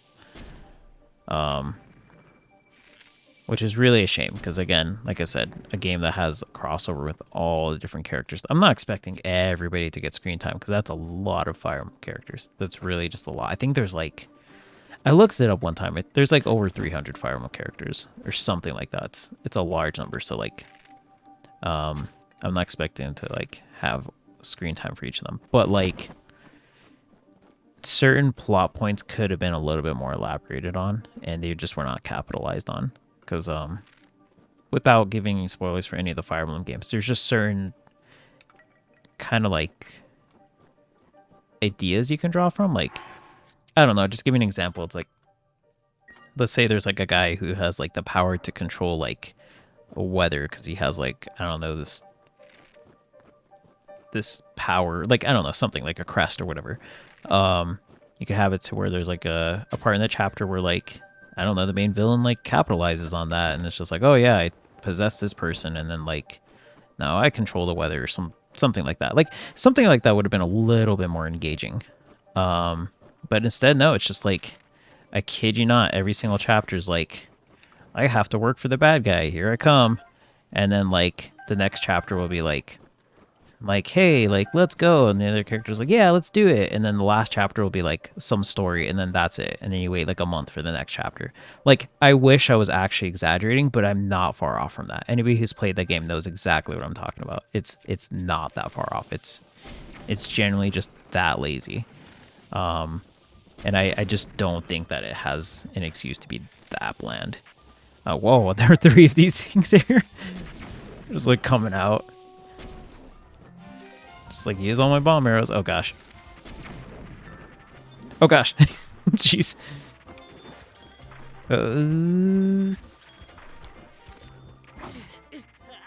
Which is really a shame because, again, like I said, a game that has crossover with all the different characters. I'm not expecting everybody to get screen time because that's a lot of Fire Emblem characters. That's really just a lot. I think there's like, I looked it up one time. There's like over 300 Fire Emblem characters or something like that. It's a large number. So like, I'm not expecting to like have screen time for each of them, but like certain plot points could have been a little bit more elaborated on, and they just were not capitalized on. Because without giving any spoilers for any of the Fire Emblem games, there's just certain kind of like ideas you can draw from. Like, I don't know, just give me an example. It's like, let's say there's like a guy who has like the power to control like weather because he has like, I don't know, this power, like, I don't know, something like a crest or whatever. You could have it to where there's like a part in the chapter where like, I don't know, the main villain like capitalizes on that, and it's just like, oh yeah, I possess this person, and then like, now I control the weather or something like that. Like something like that would have been a little bit more engaging. But instead, no, it's just like, I kid you not, every single chapter is like, I have to work for the bad guy. Here I come, and then like the next chapter will be like, hey, like, let's go. And the other character's like, yeah, let's do it. And then the last chapter will be like some story, and then that's it. And then you wait like a month for the next chapter. Like, I wish I was actually exaggerating, but I'm not far off from that. Anybody who's played the game knows exactly what I'm talking about. It's not that far off. It's generally just that lazy. And I just don't think that it has an excuse to be that bland. Whoa, there are 3 of these things here. Just like coming out. Just like use all my bomb arrows. Oh gosh. Oh gosh. Jeez.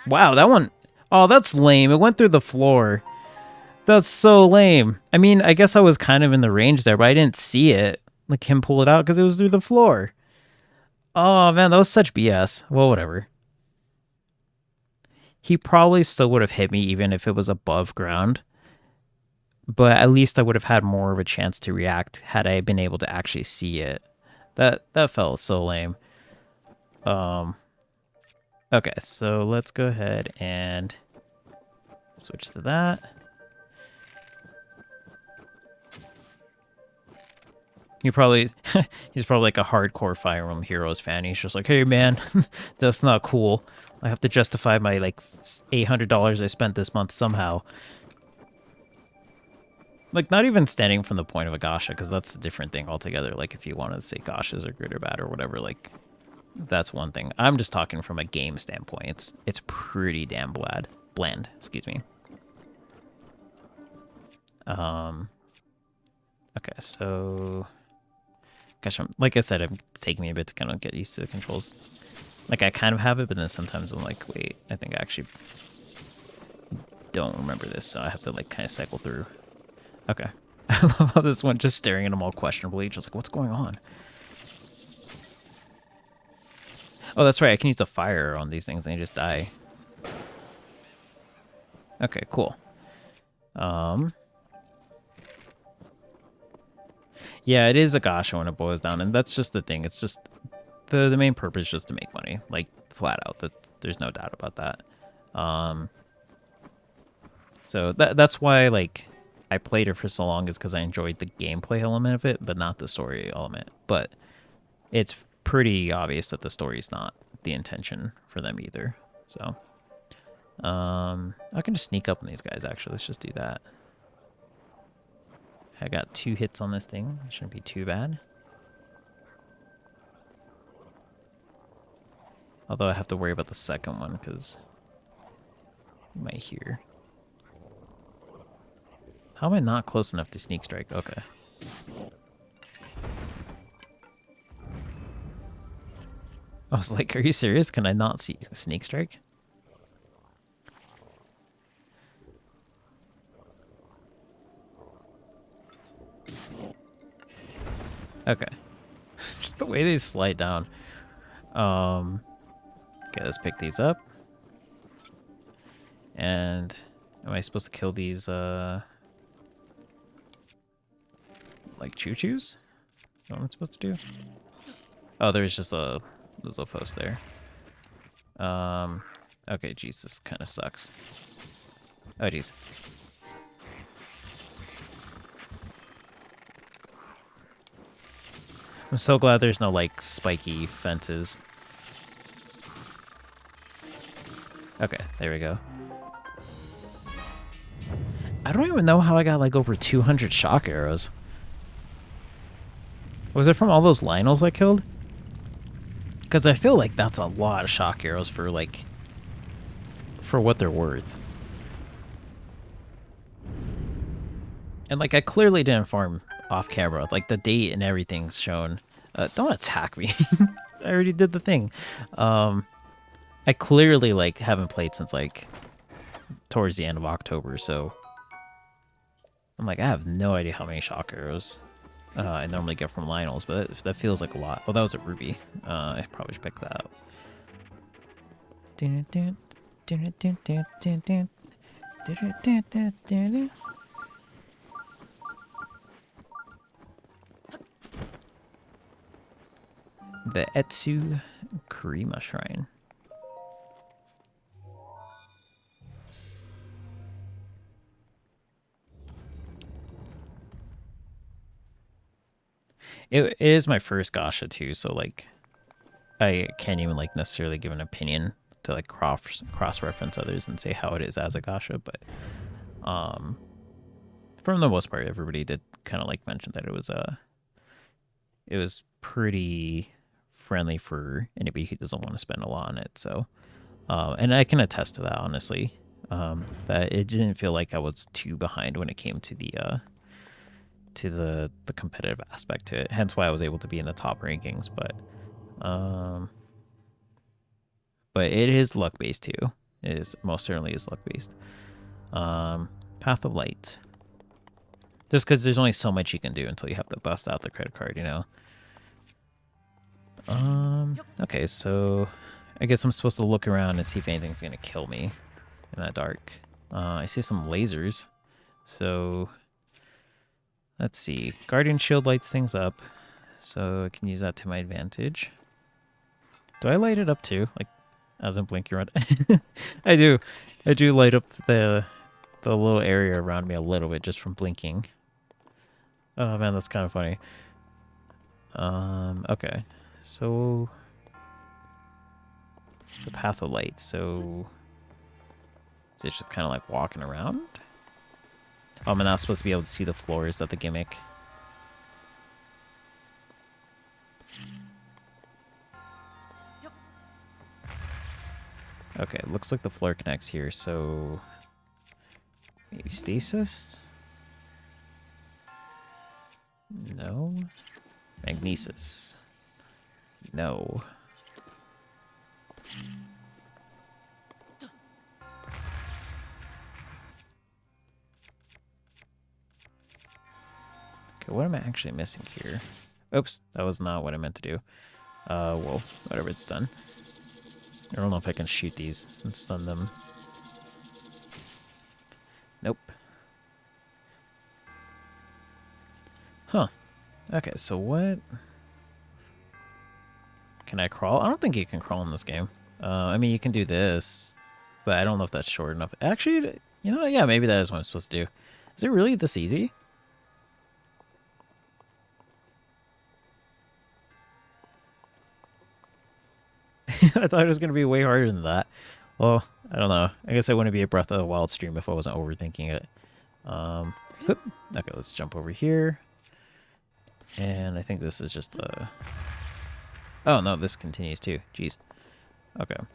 Wow, that one. Oh, that's lame. It went through the floor. That's so lame. I mean, I guess I was kind of in the range there, but I didn't see it. Like him pull it out because it was through the floor. Oh man, that was such BS. Well, whatever. He probably still would have hit me even if it was above ground. But at least I would have had more of a chance to react had I been able to actually see it. That felt so lame. Okay, so let's go ahead and switch to that. He's probably like a hardcore Fire Emblem Heroes fan. He's just like, hey man, that's not cool. I have to justify my like $800 I spent this month somehow. Like, not even standing from the point of a Gacha, because that's a different thing altogether. Like, if you want to say Gachas are good or bad or whatever, like, that's one thing. I'm just talking from a game standpoint. It's pretty damn bland. Excuse me. Okay, so Gosh, like I said, it's taking me a bit to kind of get used to the controls. Like, I kind of have it, but then sometimes I'm like, wait, I think I actually don't remember this, so I have to, like, kind of cycle through. Okay. I love how this one just staring at him all questionably, just like, what's going on? Oh, that's right, I can use a fire on these things and they just die. Okay, cool. Yeah, it is a gacha when it boils down, and that's just the thing. It's just the main purpose is just to make money, like flat out. That there's no doubt about that. So that's why like I played it for so long is because I enjoyed the gameplay element of it, but not the story element. But it's pretty obvious that the story is not the intention for them either. So I can just sneak up on these guys. Actually, let's just do that. I got 2 hits on this thing. Shouldn't be too bad. Although I have to worry about the second one because you might hear. How am I not close enough to sneak strike? Okay. I was like, are you serious? Can I not see sneak strike? Okay. Just the way they slide down. Okay, let's pick these up. And am I supposed to kill these like choo-choos? What am I supposed to do? Oh, there's just a Lizalfos there. Okay, jeez, this kind of sucks. Oh, jeez. I'm so glad there's no, like, spiky fences. Okay, there we go. I don't even know how I got, like, over 200 shock arrows. Was it from all those Lionels I killed? Because I feel like that's a lot of shock arrows for, like, for what they're worth. And, like, I clearly didn't farm off camera. Like, the date and everything's shown. Don't attack me. I already did the thing. I clearly, like, haven't played since, like, towards the end of October, so... I'm like, I have no idea how many shock arrows I normally get from Lionels, but that feels like a lot. Oh, that was a ruby. I probably should pick that up. The Etsu Kurima Shrine. It is my first gacha too, so like I can't even like necessarily give an opinion to like cross reference others and say how it is as a gacha, but from the most part everybody did kind of like mention that it was pretty friendly for anybody who doesn't want to spend a lot on it. So and I can attest to that honestly. That it didn't feel like I was too behind when it came to the competitive aspect to it. Hence why I was able to be in the top rankings, but it is luck based too. It is most certainly is luck based. Path of Light. Just because there's only so much you can do until you have to bust out the credit card, you know. Okay, so I guess I'm supposed to look around and see if anything's gonna kill me in that dark. I see some lasers, so let's see. Guardian Shield lights things up, so I can use that to my advantage. Do I light it up too? Like, as in Blink Your Red? I do. I do light up the little area around me a little bit just from blinking. Oh man, that's kind of funny. Okay. So the Path of Light, so is it just kind of like walking around? Oh, I'm not supposed to be able to see the floor. Is that the gimmick? Okay, looks like the floor connects here, so maybe stasis? No. Magnesis. No. Okay, what am I actually missing here? Oops, that was not what I meant to do. Well, whatever, it's done. I don't know if I can shoot these and stun them. Nope. Huh. Okay, so what? Can I crawl? I don't think you can crawl in this game. I mean, you can do this, but I don't know if that's short enough. Actually, you know, yeah, maybe that is what I'm supposed to do. Is it really this easy? I thought it was going to be way harder than that. Well, I don't know. I guess I wouldn't be a Breath of the Wild stream if I wasn't overthinking it. Okay, let's jump over here. And I think this is just the... Oh, no, this continues too. Jeez. Okay. Okay,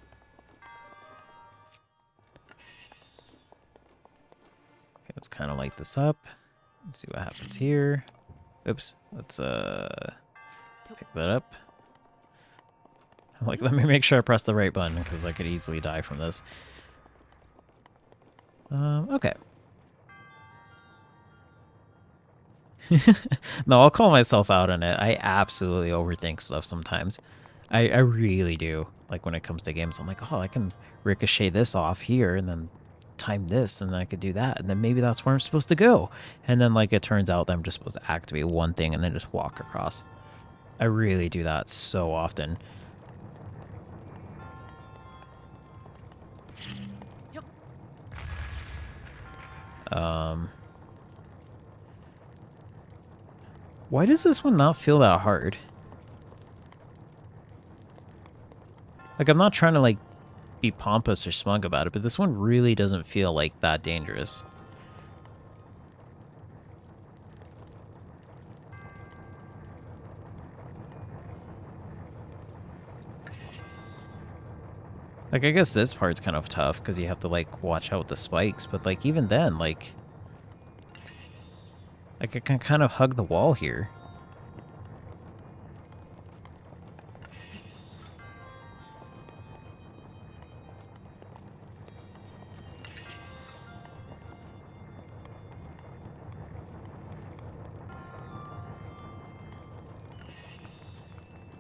let's kind of light this up. Let's see what happens here. Oops. Let's pick that up. Like, let me make sure I press the right button because I could easily die from this. Okay. No, I'll call myself out on it. I absolutely overthink stuff sometimes. I really do. Like, when it comes to games, I'm like, oh, I can ricochet this off here and then time this and then I could do that. And then maybe that's where I'm supposed to go. And then, like, it turns out that I'm just supposed to activate one thing and then just walk across. I really do that so often. Why does this one not feel that hard? Like, I'm not trying to, like, be pompous or smug about it, but this one really doesn't feel, like, that dangerous. Like, I guess this part's kind of tough, because you have to, like, watch out with the spikes, but, like, even then, like, I can kind of hug the wall here.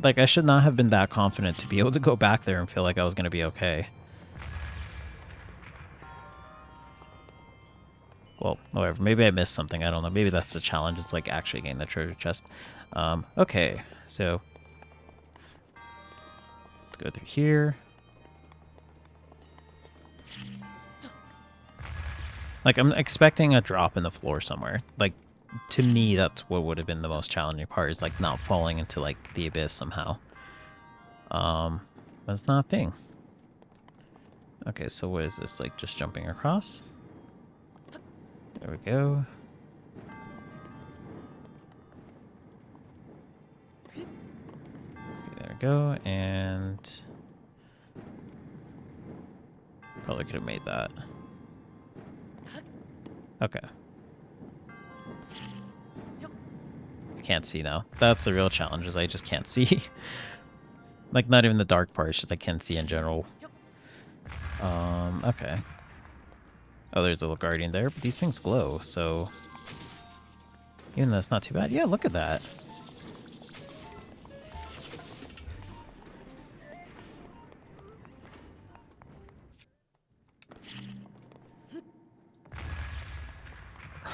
Like, I should not have been that confident to be able to go back there and feel like I was going to be okay. Well, whatever. Maybe I missed something. I don't know. Maybe that's the challenge. It's like actually getting the treasure chest. Okay, so let's go through here. Like, I'm expecting a drop in the floor somewhere. Like, to me, that's what would have been the most challenging part, is like not falling into like the abyss somehow. That's not a thing. Okay, so what is this? Like, just jumping across? There we go. Okay, there we go, and probably could have made that. Okay. I can't see now. That's the real challenge, is I just can't see. Like, not even the dark parts, just I can't see in general. Okay. Oh, there's a little guardian there, but these things glow, so even that's not too bad. Yeah, look at that.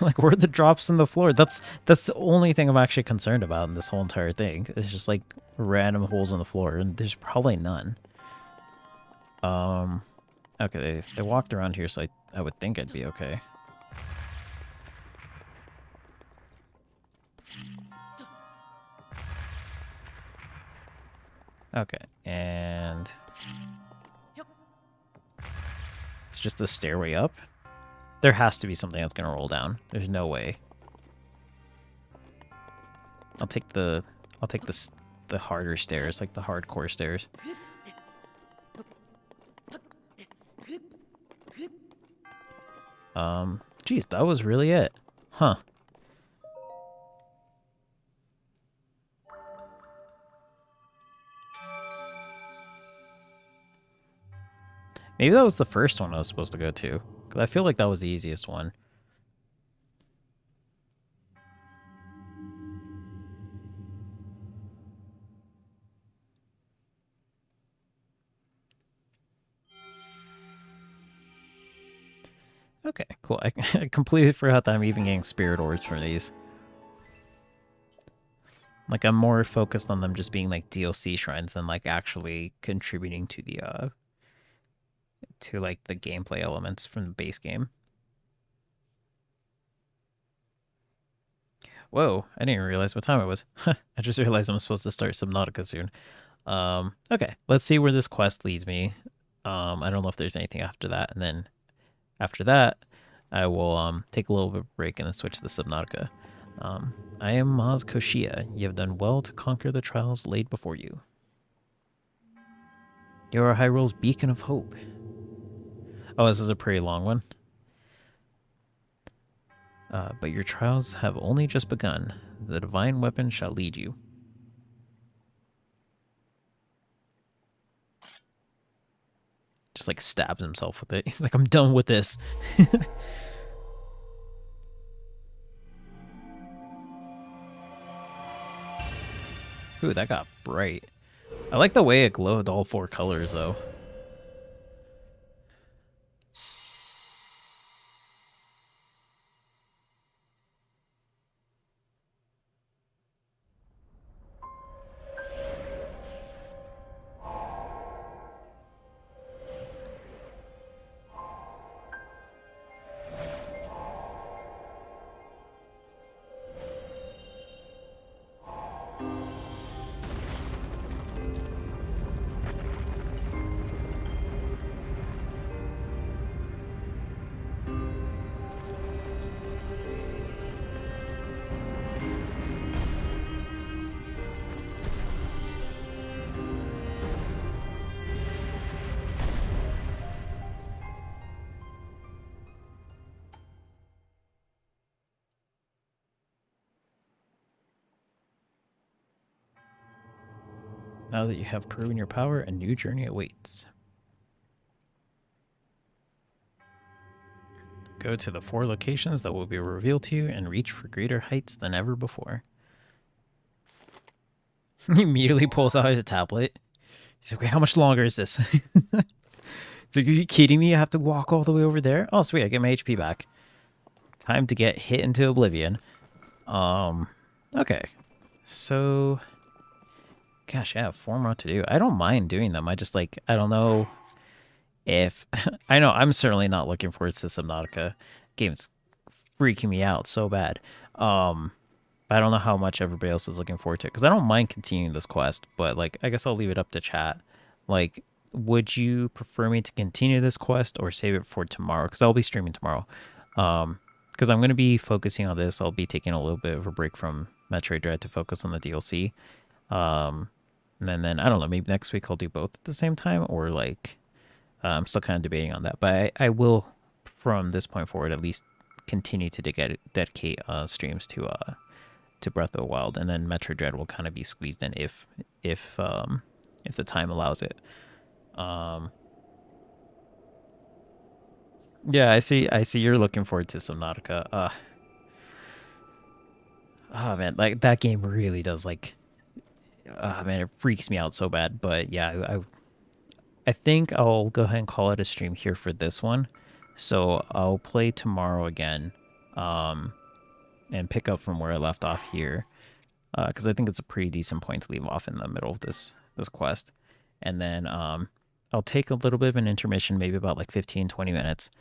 Like, where are the drops in the floor? That's the only thing I'm actually concerned about in this whole entire thing. It's just like random holes in the floor, and there's probably none. Okay, they walked around here, so I would think I'd be okay. Okay, and it's just a stairway up. There has to be something that's gonna roll down. There's no way. I'll take the harder stairs, like the hardcore stairs. Geez, that was really it. Huh. Maybe that was the first one I was supposed to go to. Because I feel like that was the easiest one. Okay, cool. I completely forgot that I'm even getting spirit orbs from these. Like, I'm more focused on them just being like DLC shrines than like actually contributing to the to like the gameplay elements from the base game. Whoa, I didn't even realize what time it was. I just realized I'm supposed to start Subnautica soon. Okay, let's see where this quest leads me. I don't know if there's anything after that, and then after that, I will take a little bit of break and then switch to Subnautica. I am Maz Koshia. You have done well to conquer the trials laid before you. You are Hyrule's beacon of hope. Oh, this is a pretty long one. But your trials have only just begun. The divine weapon shall lead you. Just like stabs himself with it. He's like, I'm done with this. Ooh, that got bright. I like the way it glowed all 4 colors, though. Now that you have proven your power, a new journey awaits. Go to the 4 locations that will be revealed to you and reach for greater heights than ever before. He immediately pulls out his tablet. He's like, okay, how much longer is this? So, are you kidding me? I have to walk all the way over there? Oh, sweet. I get my HP back. Time to get hit into oblivion. Okay. So, gosh, I have 4 more to do. I don't mind doing them. I just like, I don't know if I know I'm certainly not looking forward to Subnautica. Game's freaking me out so bad. I don't know how much everybody else is looking forward to it because I don't mind continuing this quest, but like I guess I'll leave it up to chat. Like, would you prefer me to continue this quest or save it for tomorrow? Because I'll be streaming tomorrow. Because I'm going to be focusing on this. I'll be taking a little bit of a break from Metroid Dread to focus on the DLC. And then I don't know, maybe next week I'll do both at the same time, or like I'm still kind of debating on that. But I will, from this point forward, at least continue to dedicate streams to Breath of the Wild, and then Metroid Dread will kind of be squeezed in if the time allows it. Yeah, I see. You're looking forward to Subnautica. Oh man, like that game really does like. Man, it freaks me out so bad. But yeah, I think I'll go ahead and call it a stream here for this one. So I'll play tomorrow again, and pick up from where I left off here, because I think it's a pretty decent point to leave off in the middle of this quest. And then I'll take a little bit of an intermission, maybe about like 15, 20 minutes,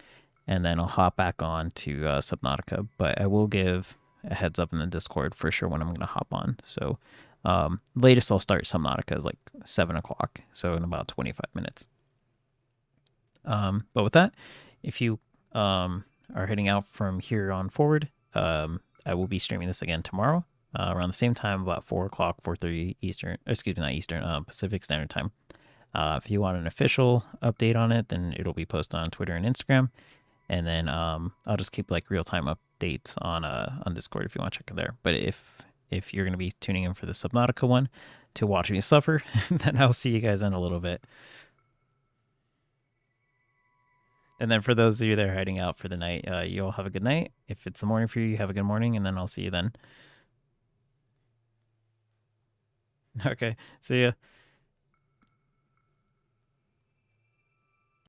and then I'll hop back on to Subnautica. But I will give a heads up in the Discord for sure when I'm going to hop on. So latest I'll start Subnautica is like 7 o'clock, so in about 25 minutes. But with that, if you are heading out from here on forward, I will be streaming this again tomorrow around the same time, about 4 o'clock, 4:30 Eastern. Excuse me, not Eastern, Pacific Standard Time. If you want an official update on it, then it'll be posted on Twitter and Instagram. And then I'll just keep like real time updates on Discord if you want to check it there. But if you're going to be tuning in for the Subnautica one to watch me suffer, then I'll see you guys in a little bit. And then for those of you that are heading out for the night, you all have a good night. If it's the morning for you, you have a good morning, and then I'll see you then. Okay, see ya.